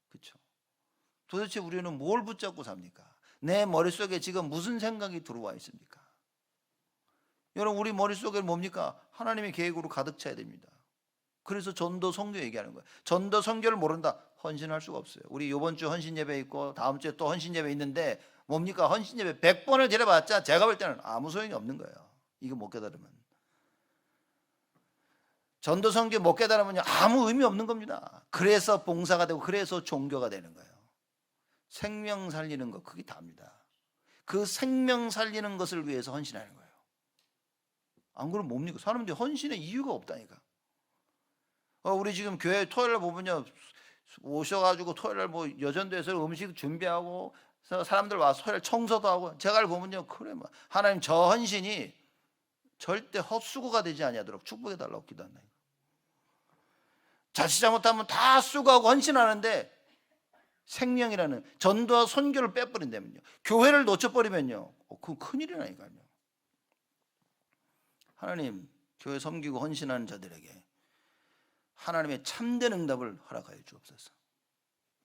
그렇죠? 도대체 우리는 뭘 붙잡고 삽니까? 내 머릿속에 지금 무슨 생각이 들어와 있습니까? 여러분, 우리 머릿속에 뭡니까? 하나님의 계획으로 가득 차야 됩니다. 그래서 전도 선교 얘기하는 거예요. 전도 선교를 모른다, 헌신할 수가 없어요. 우리 이번 주 헌신 예배 있고 다음 주에 또 헌신 예배 있는데 뭡니까? 헌신 예배 100번을 드려봤자 제가 볼 때는 아무 소용이 없는 거예요. 이거 못 깨달으면, 전도 선교 못 깨달으면 아무 의미 없는 겁니다. 그래서 봉사가 되고, 그래서 종교가 되는 거예요. 생명 살리는 거, 그게 다입니다. 그 생명 살리는 것을 위해서 헌신하는 거예요. 안 그러면 뭡니까? 사람들이 헌신의 이유가 없다니까. 우리 지금 교회 토요일날 보면요, 오셔가지고 토요일날 뭐 여전도에서 음식 준비하고 사람들 와서 토요일 청소도 하고, 제가 보면요, 그래, 뭐 하나님 저 헌신이 절대 헛수고가 되지 아니하도록 축복해 달라고 기도한다. 자칫 잘못하면 다 수고하고 헌신하는데 생명이라는 전도와 선교를 빼버린다면요, 교회를 놓쳐버리면요, 그건 큰일이라니까요. 하나님, 교회 섬기고 헌신하는 자들에게 하나님의 참된 응답을 허락하여 주옵소서.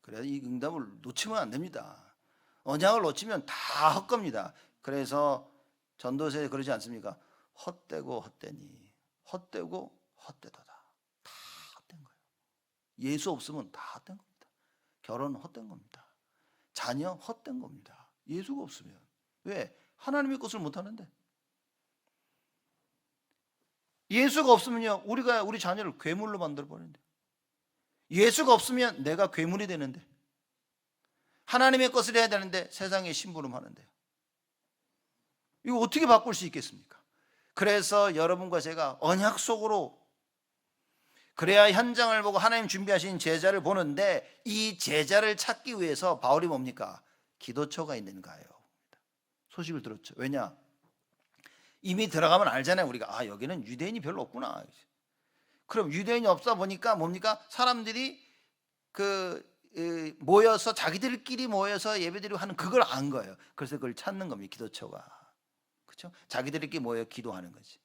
그래야 이 응답을 놓치면 안 됩니다. 언약을 놓치면 다 헛겁니다. 그래서 전도서에 그러지 않습니까? 헛되고 헛되니 헛되고 헛되도다. 다 헛된 거예요. 예수 없으면 다 헛된 겁니다. 결혼 헛된 겁니다. 자녀 헛된 겁니다. 예수가 없으면. 왜? 하나님의 것을 못하는데. 예수가 없으면요, 우리 자녀를 괴물로 만들어 버리는데, 예수가 없으면 내가 괴물이 되는데, 하나님의 것을 해야 되는데 세상에 심부름하는데, 이거 어떻게 바꿀 수 있겠습니까? 그래서 여러분과 제가 언약 속으로, 그래야 현장을 보고 하나님 준비하신 제자를 보는데, 이 제자를 찾기 위해서 바울이 뭡니까? 기도처가 있는 거예요. 소식을 들었죠. 왜냐? 이미 들어가면 알잖아요. 우리가 여기는 유대인이 별로 없구나. 그럼 유대인이 없다 보니까 뭡니까? 사람들이 모여서 자기들끼리 모여서 예배드리고 하는 그걸 안 거예요. 그래서 그걸 찾는 겁니다. 기도처가. 그렇죠? 자기들끼리 모여 기도하는 거지.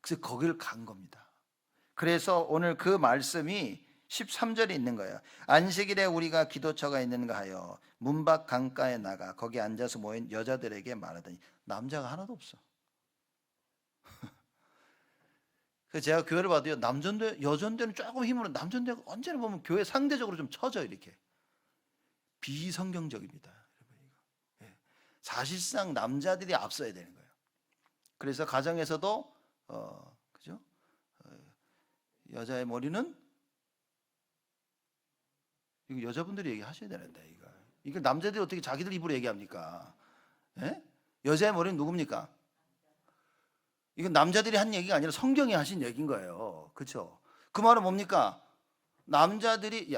그래서 거기를 간 겁니다. 그래서 오늘 그 말씀이 13절에 있는 거예요. 안식일에 우리가 기도처가 있는가 하여 문 밖 강가에 나가 거기 앉아서 모인 여자들에게 말하더니 남자가 하나도 없어. 그래서 제가 교회를 봐도요, 남전대, 여전대는 조금 힘으로, 남전대가 언제나 보면 교회 상대적으로 좀 처져, 이렇게. 비성경적입니다. 사실상 남자들이 앞서야 되는 거예요. 그래서 가정에서도, 그죠? 여자의 머리는, 이거 여자분들이 얘기하셔야 되는데, 이거 남자들이 어떻게 자기들 입으로 얘기합니까? 예? 여자의 머리는 누굽니까? 이건 남자들이 한 얘기가 아니라 성경이 하신 얘기인 거예요. 그렇죠? 그 말은 뭡니까? 남자들이,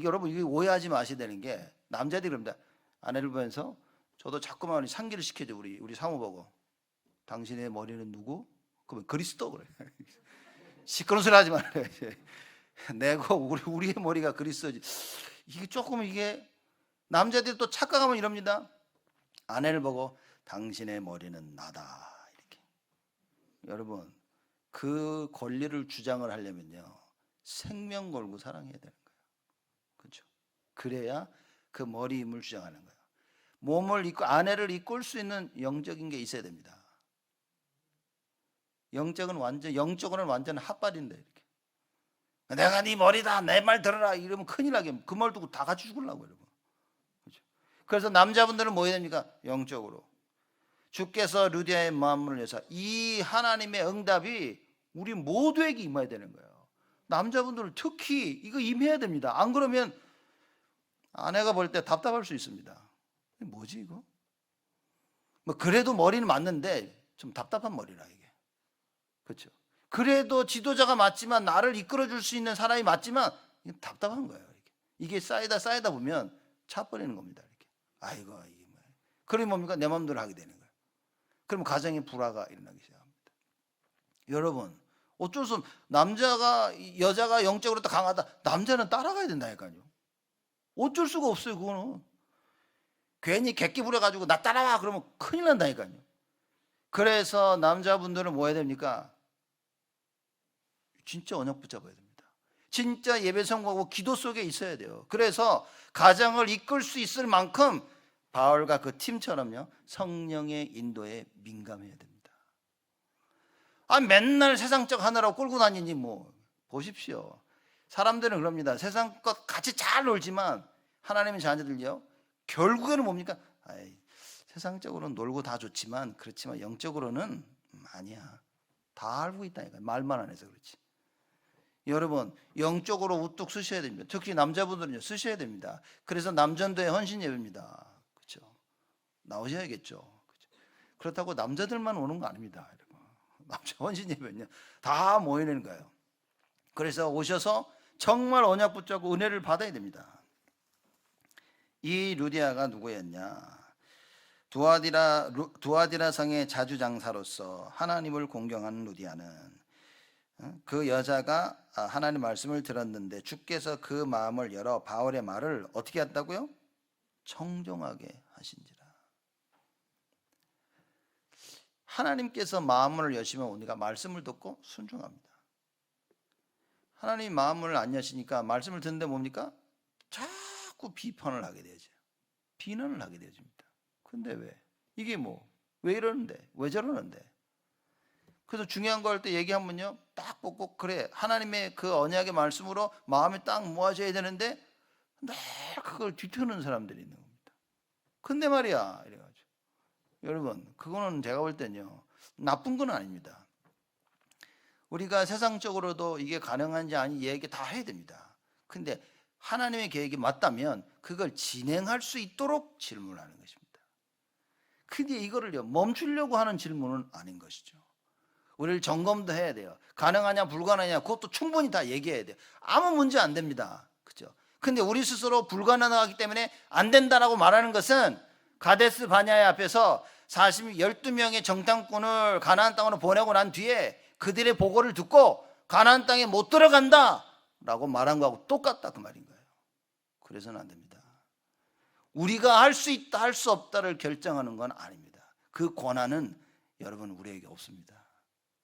여러분 이게 오해하지 마셔야 되는 게, 남자들이 그럽니다. 아내를 보면서 저도 자꾸만 상기를 시켜줘. 우리 사모 보고, 당신의 머리는 누구? 그러면 그리스도 그래. 시끄러운 소리 하지 말아요. 우리의 머리가 그리스도지. 이게 조금 남자들이 또 착각하면 이럽니다. 아내를 보고 당신의 머리는 나다. 여러분, 그 권리를 주장을 하려면요, 생명 걸고 사랑해야 되는 거예요. 그렇죠? 그래야 그 머리임을 주장하는 거예요. 몸을 아내를 이끌 수 있는 영적인 게 있어야 됩니다. 영적으로는 완전 핫발인데, 이렇게. 내가 네 머리다, 내 말 들어라, 이러면 큰일 나게, 그 말 두고 다 같이 죽으려고, 여러분. 그렇죠? 그래서 남자분들은 뭐 해야 됩니까? 영적으로. 주께서 루디아의 마음을 여사, 이 하나님의 응답이 우리 모두에게 임해야 되는 거예요. 남자분들은 특히 이거 임해야 됩니다. 안 그러면 아내가 볼 때 답답할 수 있습니다. 뭐지 이거? 뭐 그래도 머리는 맞는데 좀 답답한 머리라 이게. 그렇죠? 그래도 지도자가 맞지만, 나를 이끌어 줄 수 있는 사람이 맞지만 답답한 거예요. 이게 쌓이다 보면 차버리는 겁니다. 이렇게. 아이고, 이게 뭐야. 그러면 뭡니까? 내 마음대로 하게 되는 거예요. 그럼 가정의 불화가 일어나기 시작합니다. 여러분, 어쩔 수 없어. 여자가 영적으로 더 강하다, 남자는 따라가야 된다니까요. 어쩔 수가 없어요. 그거는 괜히 객기 부려가지고 나 따라와 그러면 큰일 난다니까요. 그래서 남자분들은 뭐 해야 됩니까? 진짜 언약 붙잡아야 됩니다. 진짜 예배 성공하고 기도 속에 있어야 돼요. 그래서 가정을 이끌 수 있을 만큼 바울과 그 팀처럼요, 성령의 인도에 민감해야 됩니다. 맨날 세상적 하느라고 끌고 다니니 뭐. 보십시오. 사람들은 그럽니다. 세상 것 같이 잘 놀지만 하나님의 자녀들요, 결국에는 뭡니까? 세상적으로는 놀고 다 좋지만, 그렇지만 영적으로는 아니야. 다 알고 있다니까. 말만 안 해서 그렇지. 여러분, 영적으로 우뚝 쓰셔야 됩니다. 특히 남자분들은요, 쓰셔야 됩니다. 그래서 남전도의 헌신 예배입니다. 그렇죠? 나오셔야겠죠. 그렇죠? 그렇다고 남자들만 오는 거 아닙니다. 여러분. 남자 헌신 예배는요, 다 모이는 거예요. 그래서 오셔서 정말 언약 붙잡고 은혜를 받아야 됩니다. 이 루디아가 누구였냐? 두아디라 성의 자주장사로서 하나님을 공경하는 루디아는, 그 여자가 하나님 말씀을 들었는데 주께서 그 마음을 열어 바울의 말을 어떻게 했다고요? 청종하게 하신지라. 하나님께서 마음을 여시면 우리가 말씀을 듣고 순종합니다. 하나님 마음을 안 여시니까 말씀을 듣는데 뭡니까? 자꾸 비판을 하게 되죠. 비난을 하게 되어집니다. 근데 왜? 이게 왜 이러는데? 왜 저러는데? 그래서 중요한 거 할 때 얘기하면요, 딱 뽑고, 그래, 하나님의 그 언약의 말씀으로 마음이 딱 모아져야 되는데 늘 그걸 뒤트는 사람들이 있는 겁니다. 근데 말이야, 이래가지고. 여러분, 그거는 제가 볼 때는요, 나쁜 건 아닙니다. 우리가 세상적으로도 이게 가능한지 아닌지 얘기 다 해야 됩니다. 근데 하나님의 계획이 맞다면 그걸 진행할 수 있도록 질문하는 것입니다. 근데 이거를요, 멈추려고 하는 질문은 아닌 것이죠. 우리를 점검도 해야 돼요. 가능하냐 불가능하냐 그것도 충분히 다 얘기해야 돼요. 아무 문제 안 됩니다. 그죠? 근데 우리 스스로 불가능하기 때문에 안 된다라고 말하는 것은 가데스 바냐의 앞에서 12명의 정탐꾼을 가나안 땅으로 보내고 난 뒤에 그들의 보고를 듣고 가나안 땅에 못 들어간다 라고 말한 거하고 똑같다 그 말인 거예요. 그래서는 안 됩니다. 우리가 할 수 있다 할 수 없다를 결정하는 건 아닙니다. 그 권한은 여러분 우리에게 없습니다.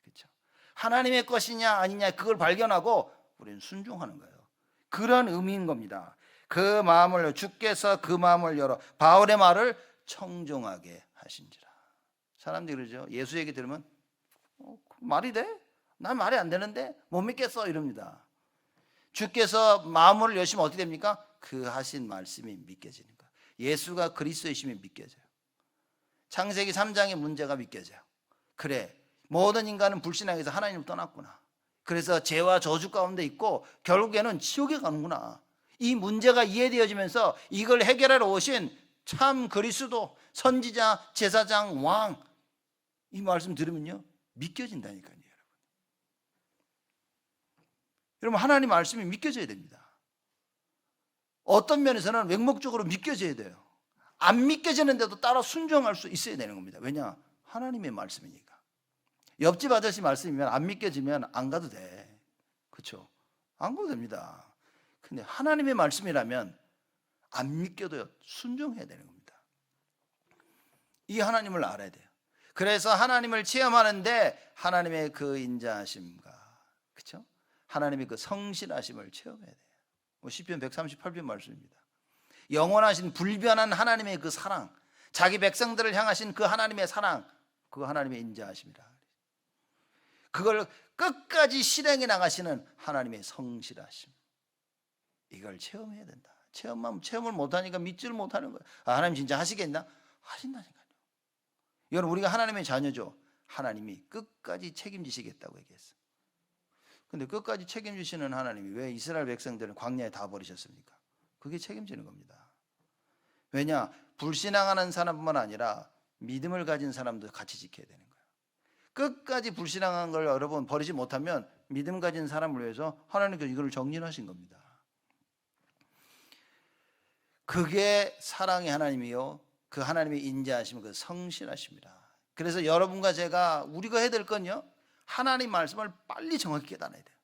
그렇죠? 하나님의 것이냐 아니냐 그걸 발견하고 우리는 순종하는 거예요. 그런 의미인 겁니다. 그 마음을 주께서 그 마음을 열어 바울의 말을 청종하게 하신지라. 사람들이 그러죠. 예수 얘기 들으면 말이 돼? 난 말이 안 되는데 못 믿겠어 이럽니다. 주께서 마음을 여시면 어떻게 됩니까? 그 하신 말씀이 믿겨지는 거예요. 예수가 그리스도이심이 믿겨져요. 창세기 3장의 문제가 믿겨져요. 그래, 모든 인간은 불신앙해서 하나님을 떠났구나. 그래서 죄와 저주 가운데 있고 결국에는 지옥에 가는구나. 이 문제가 이해되어지면서 이걸 해결하러 오신 참 그리스도, 선지자, 제사장, 왕, 이 말씀 들으면요 믿겨진다니까요. 여러분 하나님 말씀이 믿겨져야 됩니다. 어떤 면에서는 맹목적으로 믿겨져야 돼요. 안 믿겨지는데도 따라 순종할 수 있어야 되는 겁니다. 왜냐? 하나님의 말씀이니까. 옆집 아저씨 말씀이면 안 믿겨지면 안 가도 돼. 그렇죠? 안 가도 됩니다. 근데 하나님의 말씀이라면 안 믿겨도요 순종해야 되는 겁니다. 이 하나님을 알아야 돼요. 그래서 하나님을 체험하는데 하나님의 그 인자하심과 그렇죠? 하나님의 그 성실하심을 체험해야 돼요. 시편 138편 말씀입니다. 영원하신 불변한 하나님의 그 사랑, 자기 백성들을 향하신 그 하나님의 사랑, 그 하나님의 인자하심이라. 그걸 끝까지 실행해 나가시는 하나님의 성실하심. 이걸 체험해야 된다. 체험을 못하니까 믿지를 못하는 거예요. 하나님 진짜 하시겠나? 하신다니까요. 여러분 우리가 하나님의 자녀죠. 하나님이 끝까지 책임지시겠다고 얘기했어요. 근데 끝까지 책임지시는 하나님이 왜 이스라엘 백성들을 광야에 다 버리셨습니까? 그게 책임지는 겁니다. 왜냐? 불신앙하는 사람뿐만 아니라 믿음을 가진 사람도 같이 지켜야 되는 거예요. 끝까지 불신앙한 걸 여러분 버리지 못하면 믿음 가진 사람을 위해서 하나님께서 이걸 정리하신 겁니다. 그게 사랑의 하나님이요 그 하나님의 인자하심은 그 성실하십니다. 그래서 여러분과 제가 우리가 해야 될 건요 하나님 말씀을 빨리 정확히 깨달아야 돼요.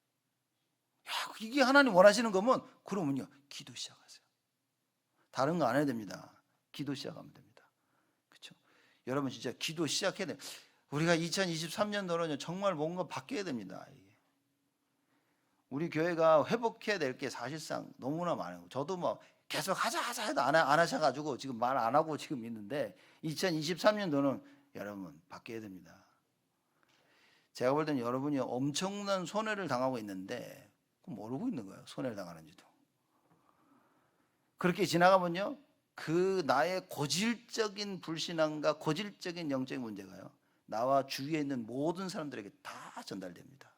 야, 이게 하나님 원하시는 거면 그러면요 기도 시작하세요. 다른 거 안 해야 됩니다. 기도 시작하면 됩니다. 그렇죠? 여러분 진짜 기도 시작해야 돼요. 우리가 2023년도로는 정말 뭔가 바뀌어야 됩니다. 우리 교회가 회복해야 될 게 사실상 너무나 많아요. 저도 뭐 계속 하자 해도 안 하셔가지고 지금 말 안 하고 지금 있는데 2023년도는 여러분 바뀌어야 됩니다. 제가 볼 때는 여러분이 엄청난 손해를 당하고 있는데 모르고 있는 거예요. 손해를 당하는지도. 그렇게 지나가면요 그 나의 고질적인 불신앙과 고질적인 영적인 문제가요 나와 주위에 있는 모든 사람들에게 다 전달됩니다.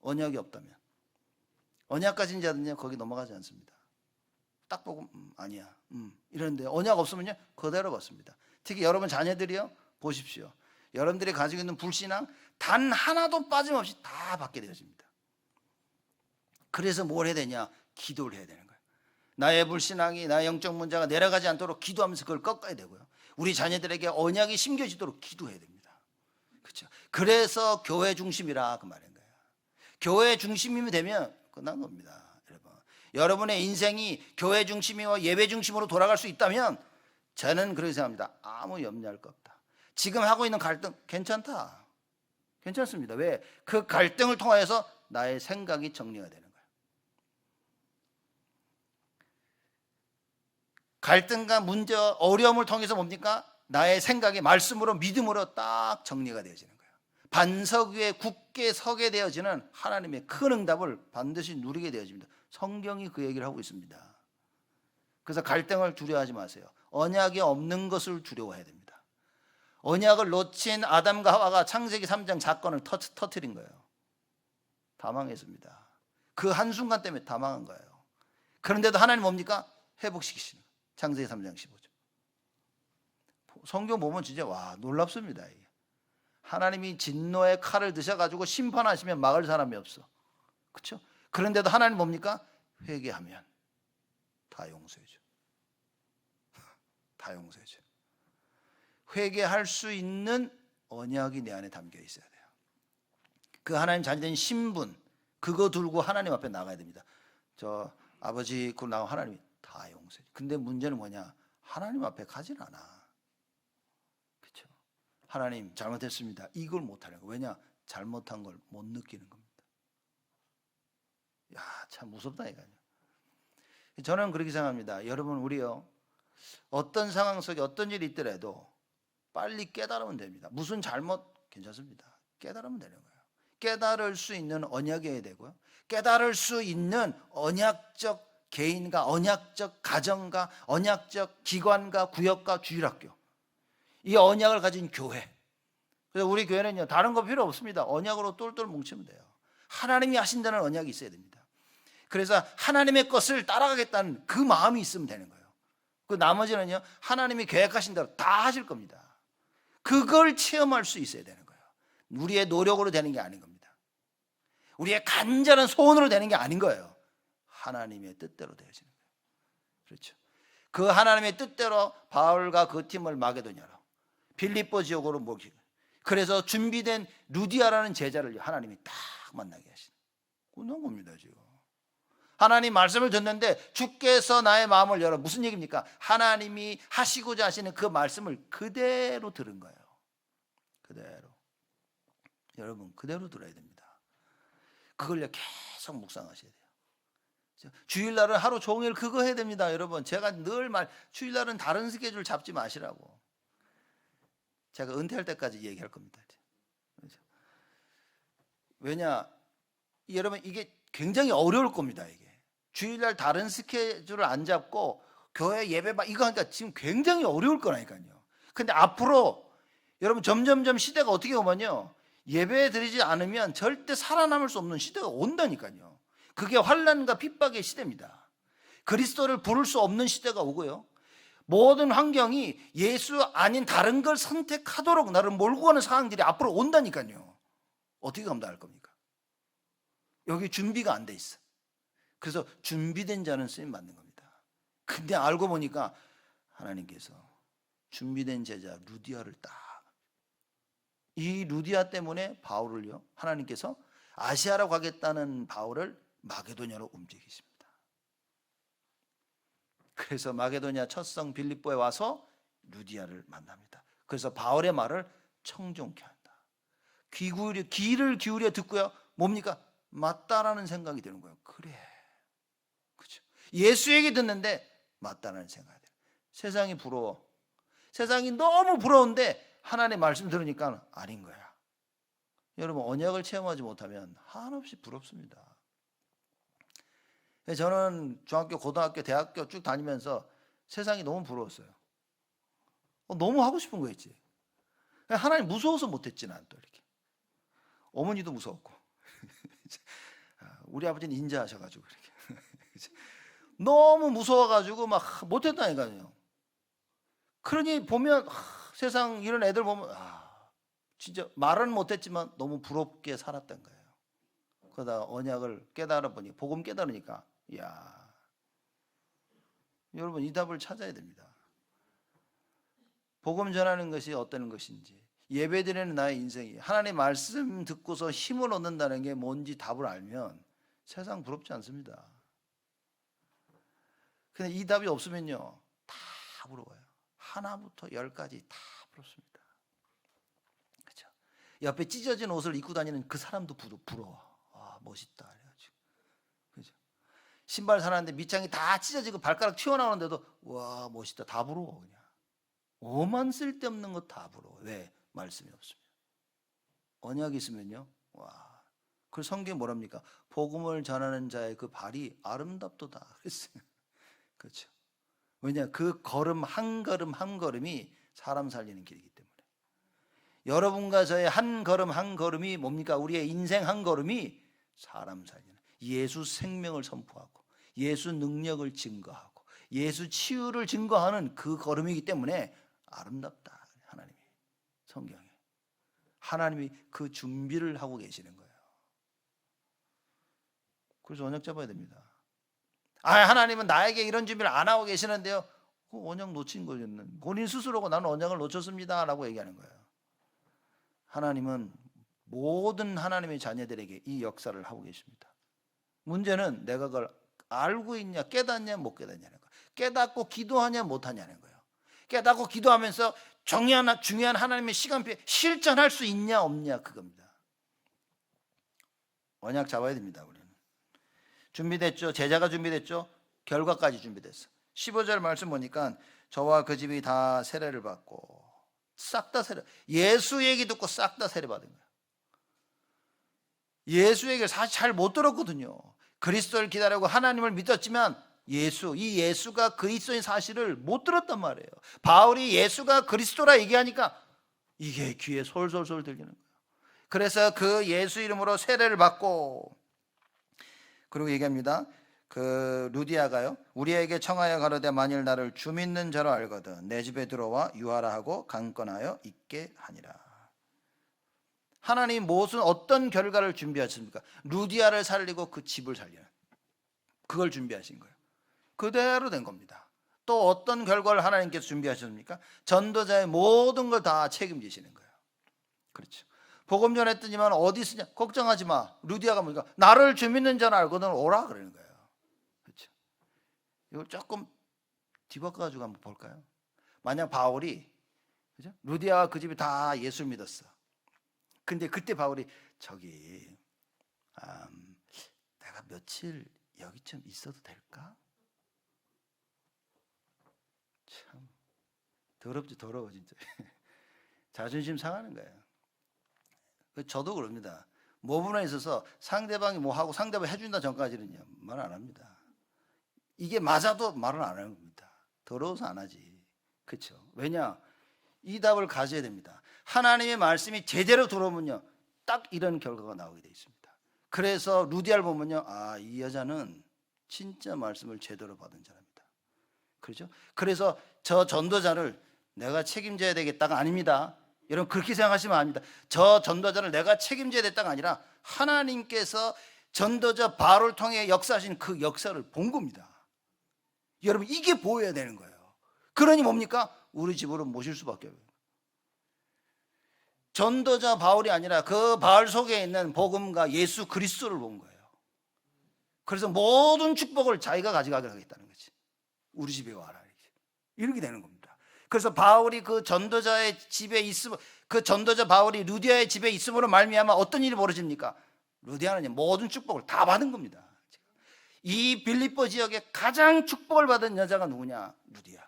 언약이 없다면. 언약 가진 자들은요 거기 넘어가지 않습니다. 딱 보고 아니야 이러는데 언약 없으면요 그대로 받습니다. 특히 여러분 자녀들이요 보십시오. 여러분들이 가지고 있는 불신앙 단 하나도 빠짐없이 다 받게 되어집니다. 그래서 뭘 해야 되냐? 기도를 해야 되는 거예요. 나의 불신앙이 나의 영적 문제가 내려가지 않도록 기도하면서 그걸 꺾어야 되고요. 우리 자녀들에게 언약이 심겨지도록 기도해야 됩니다. 그렇죠? 그래서 교회 중심이라 그 말인 거예요. 교회 중심이 되면 끝난 겁니다. 여러분의 인생이 교회 중심이와 예배 중심으로 돌아갈 수 있다면 저는 그렇게 생각합니다. 아무 염려할 거 없다. 지금 하고 있는 갈등 괜찮다. 괜찮습니다. 왜? 그 갈등을 통해서 나의 생각이 정리가 되는 거예요. 갈등과 문제, 어려움을 통해서 뭡니까? 나의 생각이 말씀으로 믿음으로 딱 정리가 되어지는 거예요. 반석 위에 굳게 서게 되어지는 하나님의 큰 응답을 반드시 누리게 되어집니다. 성경이 그 얘기를 하고 있습니다. 그래서 갈등을 두려워하지 마세요. 언약이 없는 것을 두려워해야 됩니다. 언약을 놓친 아담과 하와가 창세기 3장 사건을 터뜨린 거예요. 다 망했습니다. 그 한순간 때문에 다 망한 거예요. 그런데도 하나님 뭡니까? 회복시키시는 거예요. 창세기 3장 15절. 성경 보면 진짜 와 놀랍습니다. 이게. 하나님이 진노의 칼을 드셔가지고 심판하시면 막을 사람이 없어. 그렇죠? 그런데도 하나님 뭡니까? 회개하면 다 용서해줘. 다 용서해줘. 회개할 수 있는 언약이 내 안에 담겨 있어야 돼요. 그 하나님 자녀된 신분 그거 들고 하나님 앞에 나가야 됩니다. 저 아버지 그 나와 하나님이 다 용서해. 근데 문제는 뭐냐? 하나님 앞에 가진 않아. 그렇죠? 하나님 잘못했습니다. 이걸 못하는 거. 왜냐? 잘못한 걸 못 느끼는 겁니다. 야, 참 무섭다 이거요. 저는 그렇게 생각합니다. 여러분 우리요 어떤 상황 속에 어떤 일이 있더라도 빨리 깨달으면 됩니다. 무슨 잘못 괜찮습니다. 깨달으면 되는 거예요. 깨달을 수 있는 언약이어야 되고요. 깨달을 수 있는 언약적 개인과 언약적 가정과 언약적 기관과 구역과 주일학교 이 언약을 가진 교회. 그래서 우리 교회는요 다른 거 필요 없습니다. 언약으로 똘똘 뭉치면 돼요. 하나님이 하신다는 언약이 있어야 됩니다. 그래서 하나님의 것을 따라가겠다는 그 마음이 있으면 되는 거예요. 그 나머지는요 하나님이 계획하신 대로 다 하실 겁니다. 그걸 체험할 수 있어야 되는 거예요. 우리의 노력으로 되는 게 아닌 겁니다. 우리의 간절한 소원으로 되는 게 아닌 거예요. 하나님의 뜻대로 되어지는 거예요. 그렇죠. 그 하나님의 뜻대로 바울과 그 팀을 마게도냐로 빌립보 지역으로 모시고 그래서 준비된 루디아라는 제자를 하나님이 딱 만나게 하시는 그런 겁니다. 지금 하나님 말씀을 듣는데 주께서 나의 마음을 열어 무슨 얘기입니까? 하나님이 하시고자 하시는 그 말씀을 그대로 들은 거예요. 그대로. 여러분 그대로 들어야 됩니다. 그걸 계속 묵상하셔야 돼요. 주일날은 하루 종일 그거 해야 됩니다. 여러분 제가 늘 주일날은 다른 스케줄 잡지 마시라고. 제가 은퇴할 때까지 얘기할 겁니다. 왜냐 여러분 이게 굉장히 어려울 겁니다. 이게 주일날 다른 스케줄을 안 잡고 교회 예배 이거 하니까 지금 굉장히 어려울 거라니까요. 근데 앞으로 여러분 점점점 시대가 어떻게 오면요 예배 드리지 않으면 절대 살아남을 수 없는 시대가 온다니까요. 그게 환난과 핍박의 시대입니다. 그리스도를 부를 수 없는 시대가 오고요. 모든 환경이 예수 아닌 다른 걸 선택하도록 나를 몰고 가는 상황들이 앞으로 온다니까요. 어떻게 감당할 겁니까? 여기 준비가 안 돼 있어. 그래서 준비된 자는 쓰임 받는 겁니다. 근데 알고 보니까 하나님께서 준비된 제자 루디아를 이 루디아 때문에 바울을요 하나님께서 아시아로 가겠다는 바울을 마게도냐로 움직이십니다. 그래서 마게도냐 첫성 빌립보에 와서 루디아를 만납니다. 그래서 바울의 말을 청종케 한다. 귀를 기울여 듣고요 뭡니까? 맞다라는 생각이 드는 거예요. 그래, 그렇죠. 예수 얘기 듣는데 맞다라는 생각이 들어요. 세상이 부러워. 세상이 너무 부러운데 하나님의 말씀 들으니까 아닌 거야. 여러분 언약을 체험하지 못하면 한없이 부럽습니다. 저는 중학교, 고등학교, 대학교 쭉 다니면서 세상이 너무 부러웠어요. 너무 하고 싶은 거 있지. 하나님 무서워서 못했지 난 또 이렇게. 어머니도 무서웠고 우리 아버지는 인자하셔가지고 이렇게 너무 무서워가지고 막 못했다니까요. 그러니 보면 세상 이런 애들 보면 진짜 말은 못했지만 너무 부럽게 살았던 거예요. 그러다가 언약을 깨달아 보니 복음 깨달으니까 이야 여러분 이 답을 찾아야 됩니다. 복음 전하는 것이 어떤 것인지 예배드리는 나의 인생이 하나님의 말씀 듣고서 힘을 얻는다는 게 뭔지 답을 알면 세상 부럽지 않습니다. 근데 이 답이 없으면요 다 부러워요. 하나부터 열까지 다 부럽습니다. 그렇죠? 옆에 찢어진 옷을 입고 다니는 그 사람도 부러워. 멋있다 그래가지고. 그렇죠? 신발 사놨는데 밑창이 다 찢어지고 발가락 튀어나오는데도 와 멋있다 다 부러워. 그냥 오만 쓸데없는 거 다 부러워. 왜? 말씀이 없으면. 언약이 있으면요 와. 그 성경이 뭐랍니까? 복음을 전하는 자의 그 발이 아름답도다 그랬어요. 그렇죠? 왜냐 그 걸음 한 걸음 한 걸음이 사람 살리는 길이기 때문에 여러분과 저의 한 걸음 한 걸음이 뭡니까? 우리의 인생 한 걸음이 사람 살리는, 예수 생명을 선포하고 예수 능력을 증거하고 예수 치유를 증거하는 그 걸음이기 때문에 아름답다. 하나님이 성경에 하나님이 그 준비를 하고 계시는 거예요. 그래서 언약 잡아야 됩니다. 하나님은 나에게 이런 준비를 안 하고 계시는데요. 그 언약 놓친 거였는 본인 스스로가 나는 언약을 놓쳤습니다 라고 얘기하는 거예요. 하나님은 모든 하나님의 자녀들에게 이 역사를 하고 계십니다. 문제는 내가 그걸 알고 있냐, 깨닫냐, 못 깨닫냐는 거예요. 깨닫고 기도하냐, 못하냐는 거예요. 깨닫고 기도하면서 중요한 하나님의 시간표에 실천할 수 있냐, 없냐, 그겁니다. 언약 잡아야 됩니다. 우리는 준비됐죠? 제자가 준비됐죠? 결과까지 준비됐어. 15절 말씀 보니까 저와 그 집이 다 세례를 받고, 싹 다 세례, 예수 얘기 듣고 싹 다 세례 받은 거예요. 예수 얘기를 사실 잘 못 들었거든요. 그리스도를 기다리고 하나님을 믿었지만 이 예수가 그리스도인 사실을 못 들었단 말이에요. 바울이 예수가 그리스도라 얘기하니까 이게 귀에 솔솔솔 들리는 거예요. 그래서 그 예수 이름으로 세례를 받고, 그리고 얘기합니다. 그 루디아가요, 우리에게 청하여 가로되 만일 나를 주 믿는 자로 알거든 내 집에 들어와 유하라 하고 강권하여 있게 하니라. 하나님 어떤 결과를 준비하십니까? 루디아를 살리고 그 집을 살리는, 그걸 준비하신 거예요. 그대로 된 겁니다. 또 어떤 결과를 하나님께서 준비하셨습니까? 전도자의 모든 걸 다 책임지시는 거예요. 그렇죠. 복음 전했더니만 어디 있으냐? 걱정하지 마. 루디아가 뭐니까 나를 주 믿는 자는 알거든 오라 그러는 거예요. 그렇죠. 이걸 조금 뒤바꿔가지고 한번 볼까요? 만약 바울이, 그죠? 루디아와 그 집이 다 예수를 믿었어. 근데 그때 바울이 내가 며칠 여기 좀 있어도 될까? 참 더럽지, 더러워 진짜. 자존심 상하는 거예요. 저도 그럽니다. 모분에 있어서 상대방이 뭐 하고 상대방이 해준다 전까지는요 말 안 합니다. 이게 맞아도 말은 안 하는 겁니다. 더러워서 안 하지. 그렇죠? 왜냐? 이 답을 가져야 됩니다. 하나님의 말씀이 제대로 들어오면요 딱 이런 결과가 나오게 되어 있습니다. 그래서 루디아를 보면요, 이 여자는 진짜 말씀을 제대로 받은 자랍니다. 그렇죠? 그래서 저 전도자를 내가 책임져야 되겠다가 아닙니다. 여러분 그렇게 생각하시면 안 됩니다. 저 전도자를 내가 책임져야 됐다가 아니라 하나님께서 전도자 바울을 통해 역사하신 그 역사를 본 겁니다. 여러분 이게 보여야 되는 거예요. 그러니 뭡니까? 우리 집으로 모실 수밖에 없어요. 전도자 바울이 아니라 그 바울 속에 있는 복음과 예수 그리스도를 본 거예요. 그래서 모든 축복을 자기가 가져가기로 하겠다는 거지. 우리 집에 와라 이렇게 되는 겁니다. 그래서 바울이 그 전도자의 집에 있음, 그 전도자 바울이 루디아의 집에 있음으로 말미암아 어떤 일이 벌어집니까? 루디아는 모든 축복을 다 받은 겁니다. 이 빌립보 지역에 가장 축복을 받은 여자가 누구냐? 루디아.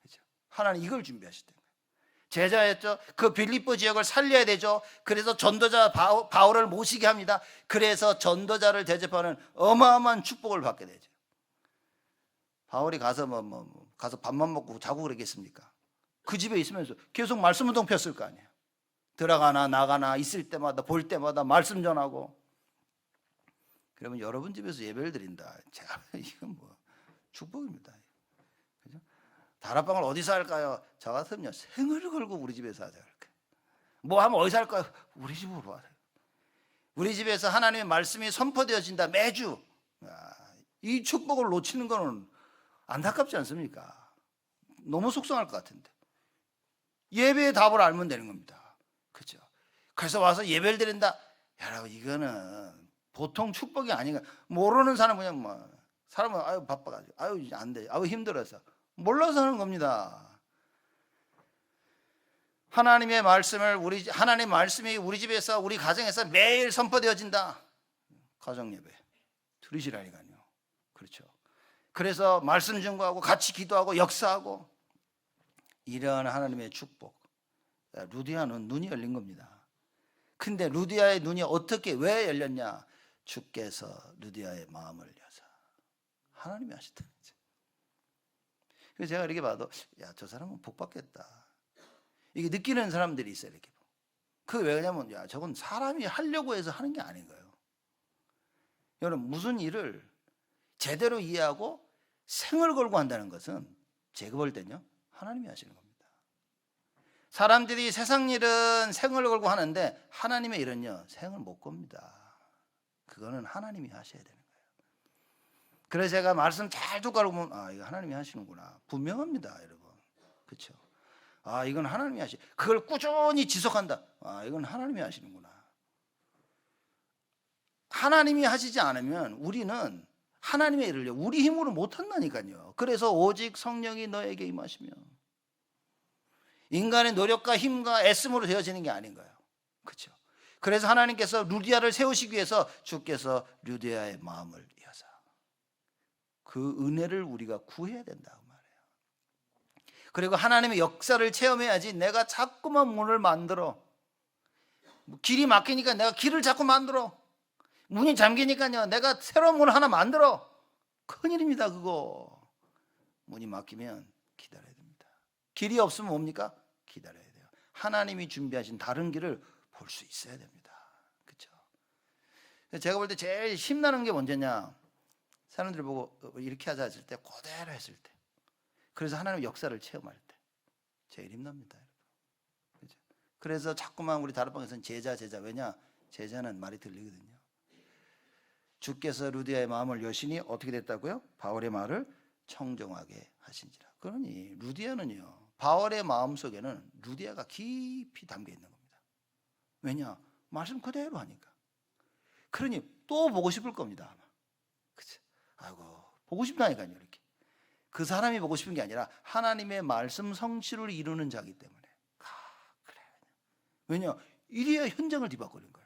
그렇죠? 하나님 이걸 준비하셨던 거예요. 제자였죠. 그 빌립보 지역을 살려야 되죠. 그래서 전도자 바울을 모시게 합니다. 그래서 전도자를 대접하는 어마어마한 축복을 받게 되죠. 바울이 가서 가서 밥만 먹고 자고 그러겠습니까? 그 집에 있으면서 계속 말씀 운동 폈을 거 아니에요. 들어가나 나가나 있을 때마다 볼 때마다 말씀 전하고. 그러면 여러분 집에서 예배를 드린다. 제가 이건 뭐 축복입니다. 그죠? 다락방을 어디서 할까요? 저 같으면 생을 걸고 우리 집에서 하자. 뭐 하면 어디서 할까요? 우리 집으로 하자. 우리 집에서 하나님의 말씀이 선포되어진다. 매주. 이 축복을 놓치는 거는 안타깝지 않습니까? 너무 속상할 것 같은데. 예배의 답을 알면 되는 겁니다. 그렇죠? 그래서 와서 예배를 드린다. 여러분 이거는 보통 축복이 아닌가. 모르는 사람은 그냥 사람은 아유 바빠가지고 아유 안 돼. 아유 힘들어서 몰라서 하는 겁니다. 하나님의 말씀이 우리 집에서 우리 가정에서 매일 선포되어진다. 가정 예배 들으시라니까요. 그렇죠. 그래서 말씀 증거하고 같이 기도하고 역사하고 이러한 하나님의 축복. 루디아는 눈이 열린 겁니다. 근데 루디아의 눈이 왜 열렸냐? 주께서 루디아의 마음을 여사 하나님이 하시던 거죠. 그래서 제가 이렇게 봐도 저 사람은 복 받겠다. 이게 느끼는 사람들이 있어요. 이렇게. 그게 왜냐면 저건 사람이 하려고 해서 하는 게 아닌 거예요. 여러분, 무슨 일을 제대로 이해하고 생을 걸고 한다는 것은 제가 볼 때는요, 하나님이 하시는 겁니다. 사람들이 세상 일은 생을 걸고 하는데 하나님의 일은요, 생을 못 겁니다. 그거는 하나님이 하셔야 되는 거예요. 그래서 제가 말씀 잘 듣고 보면 이거 하나님이 하시는구나. 분명합니다, 여러분. 그렇죠? 이건 하나님이 하시. 그걸 꾸준히 지속한다. 이건 하나님이 하시는구나. 하나님이 하시지 않으면 우리는 하나님의 일을요, 우리 힘으로 못 한다니까요. 그래서 오직 성령이 너에게 임하시면 인간의 노력과 힘과 애씀으로 되어지는 게 아닌 거예요. 그렇죠? 그래서 하나님께서 루디아를 세우시기 위해서 주께서 루디아의 마음을 이어서 그 은혜를 우리가 구해야 된다고 말해요. 그리고 하나님의 역사를 체험해야지 내가 자꾸만 문을 만들어. 길이 막히니까 내가 길을 자꾸 만들어. 문이 잠기니까요, 내가 새로운 문을 하나 만들어. 큰일입니다, 그거. 문이 막히면 기다려야 됩니다. 길이 없으면 뭡니까? 기다려야 돼요. 하나님이 준비하신 다른 길을 볼 수 있어야 됩니다. 그렇죠? 제가 볼 때 제일 힘나는 게 뭔지냐, 사람들이 보고 이렇게 하자 했을 때, 그대로 했을 때, 그래서 하나님의 역사를 체험할 때 제일 힘납니다. 그렇죠? 그래서 자꾸만 우리 다락방에서는 제자. 왜냐? 제자는 말이 들리거든요. 주께서 루디아의 마음을 여시니 어떻게 됐다고요? 바울의 말을 청종하게 하신지라. 그러니 루디아는요, 바울의 마음속에는 루디아가 깊이 담겨 있는 겁니다. 왜냐? 말씀 그대로 하니까. 그러니 또 보고 싶을 겁니다, 아마. 그치? 아이고, 보고 싶다니까요, 이렇게. 그 사람이 보고 싶은 게 아니라 하나님의 말씀 성취를 이루는 자이기 때문에. 그래. 왜냐? 이래야 현장을 뒤바꾸는 거예요.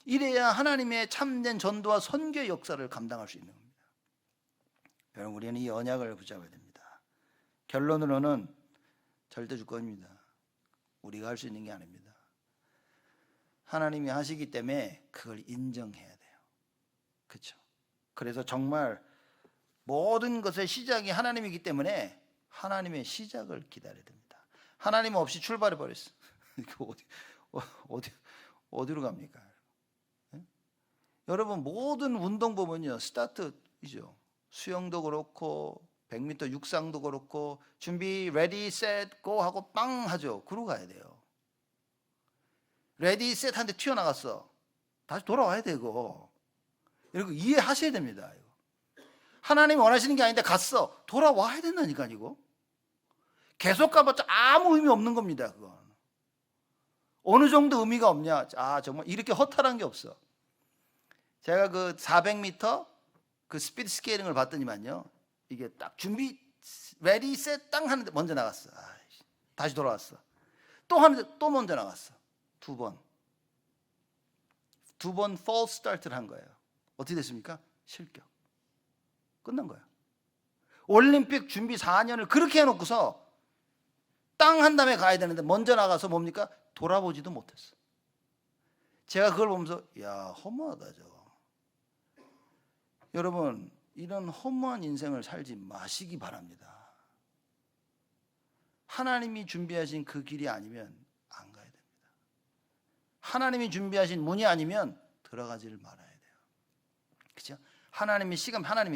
이래야 하나님의 참된 전도와 선교의 역사를 감당할 수 있는 겁니다. 여러분, 우리는 이 언약을 붙잡아야 됩니다. 결론으로는 절대 주권입니다. 우리가 할 수 있는 게 아닙니다. 하나님이 하시기 때문에 그걸 인정해야 돼요. 그렇죠? 그래서 정말 모든 것의 시작이 하나님이기 때문에 하나님의 시작을 기다려야 됩니다. 하나님 없이 출발해 버렸어. 어디로 갑니까? 여러분, 모든 운동 보면요, 스타트이죠. 수영도 그렇고 100m 육상도 그렇고 준비 레디 셋 고 하고 빵 하죠. 그러고 가야 돼요. 레디 셋 한데 튀어나갔어. 다시 돌아와야 되고. 이거 이해하셔야 됩니다. 하나님이 원하시는 게 아닌데 갔어. 돌아와야 된다니까, 이거. 계속 가봤자 아무 의미 없는 겁니다, 그건. 어느 정도 의미가 없냐? 정말 이렇게 허탈한 게 없어. 제가 그 400m 그 스피드 스케이팅을 봤더니만요, 이게 딱 준비 레디 셋 땅 하는데 먼저 나갔어. 다시 돌아왔어. 또 하는데 또 먼저 나갔어. 두 번 false start를 한 거예요. 어떻게 됐습니까? 실격. 끝난 거예요. 올림픽 준비 4년을 그렇게 해놓고서 땅 한 다음에 가야 되는데 먼저 나가서 뭡니까? 돌아보지도 못했어. 제가 그걸 보면서 허무하다 저거. 여러분, 이런 허무한 인생을 살지 마시기 바랍니다. 하나님이 준비하신 그 길이 아니면 안 가야 됩니다. 하나님이 준비하신 문이 아니면 들어가지를 말아야 돼요. 그렇죠? 하나님이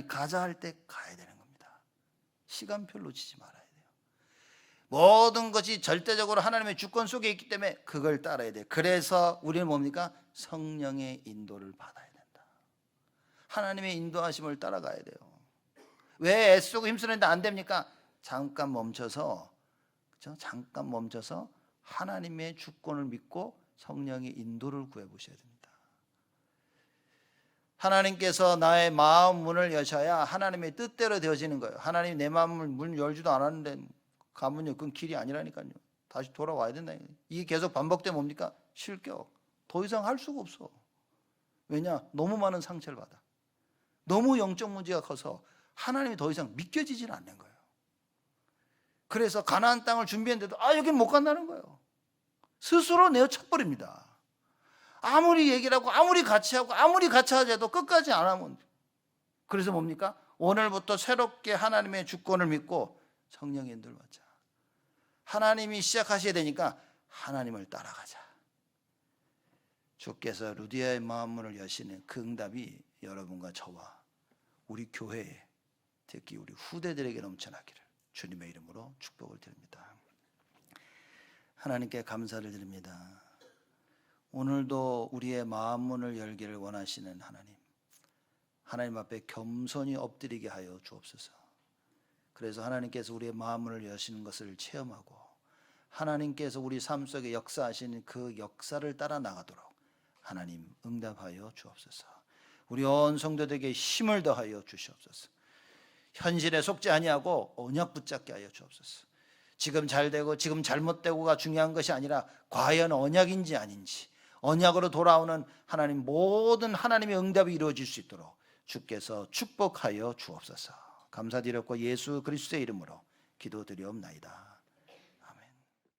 가자 할 때 가야 되는 겁니다. 시간표 놓치지 말아야 돼요. 모든 것이 절대적으로 하나님의 주권 속에 있기 때문에 그걸 따라야 돼요. 그래서 우리는 뭡니까? 성령의 인도를 받아야 된다. 하나님의 인도하심을 따라가야 돼요. 왜 애쓰고 힘쓰는데 안 됩니까? 잠깐 멈춰서, 그렇죠? 잠깐 멈춰서 하나님의 주권을 믿고 성령의 인도를 구해보셔야 됩니다. 하나님께서 나의 마음 문을 여셔야 하나님의 뜻대로 되어지는 거예요. 하나님 내 마음을 문 열지도 않았는데 가면요, 그건 길이 아니라니까요. 다시 돌아와야 된다. 이게 계속 반복되면 뭡니까? 실격. 더 이상 할 수가 없어. 왜냐? 너무 많은 상처를 받아. 너무 영적 문제가 커서 하나님이 더 이상 믿겨지질 않는 거예요. 그래서 가나안 땅을 준비했는데도 여긴 못 간다는 거예요. 스스로 내어쳐버립니다. 아무리 얘기를 하고 아무리 같이 하고 아무리 같이 하자도 끝까지 안 하면, 그래서 뭡니까? 오늘부터 새롭게 하나님의 주권을 믿고 성령의 인도를 받자. 하나님이 시작하셔야 되니까 하나님을 따라가자. 주께서 루디아의 마음문을 여시는 그 응답이 여러분과 저와 우리 교회에, 특히 우리 후대들에게 넘쳐나기를 주님의 이름으로 축복을 드립니다. 하나님께 감사를 드립니다. 오늘도 우리의 마음 문을 열기를 원하시는 하나님 앞에 겸손히 엎드리게 하여 주옵소서. 그래서 하나님께서 우리의 마음 문을 여시는 것을 체험하고 하나님께서 우리 삶 속에 역사하시는 그 역사를 따라 나가도록 하나님 응답하여 주옵소서. 우리 온 성도들에게 힘을 더하여 주시옵소서. 현실에 속지 아니하고 언약 붙잡게 하여 주옵소서. 지금 잘되고 지금 잘못되고가 중요한 것이 아니라 과연 언약인지 아닌지, 언약으로 돌아오는 하나님 모든 하나님의 응답이 이루어질 수 있도록 주께서 축복하여 주옵소서. 감사드렸고 예수 그리스도의 이름으로 기도드리옵나이다.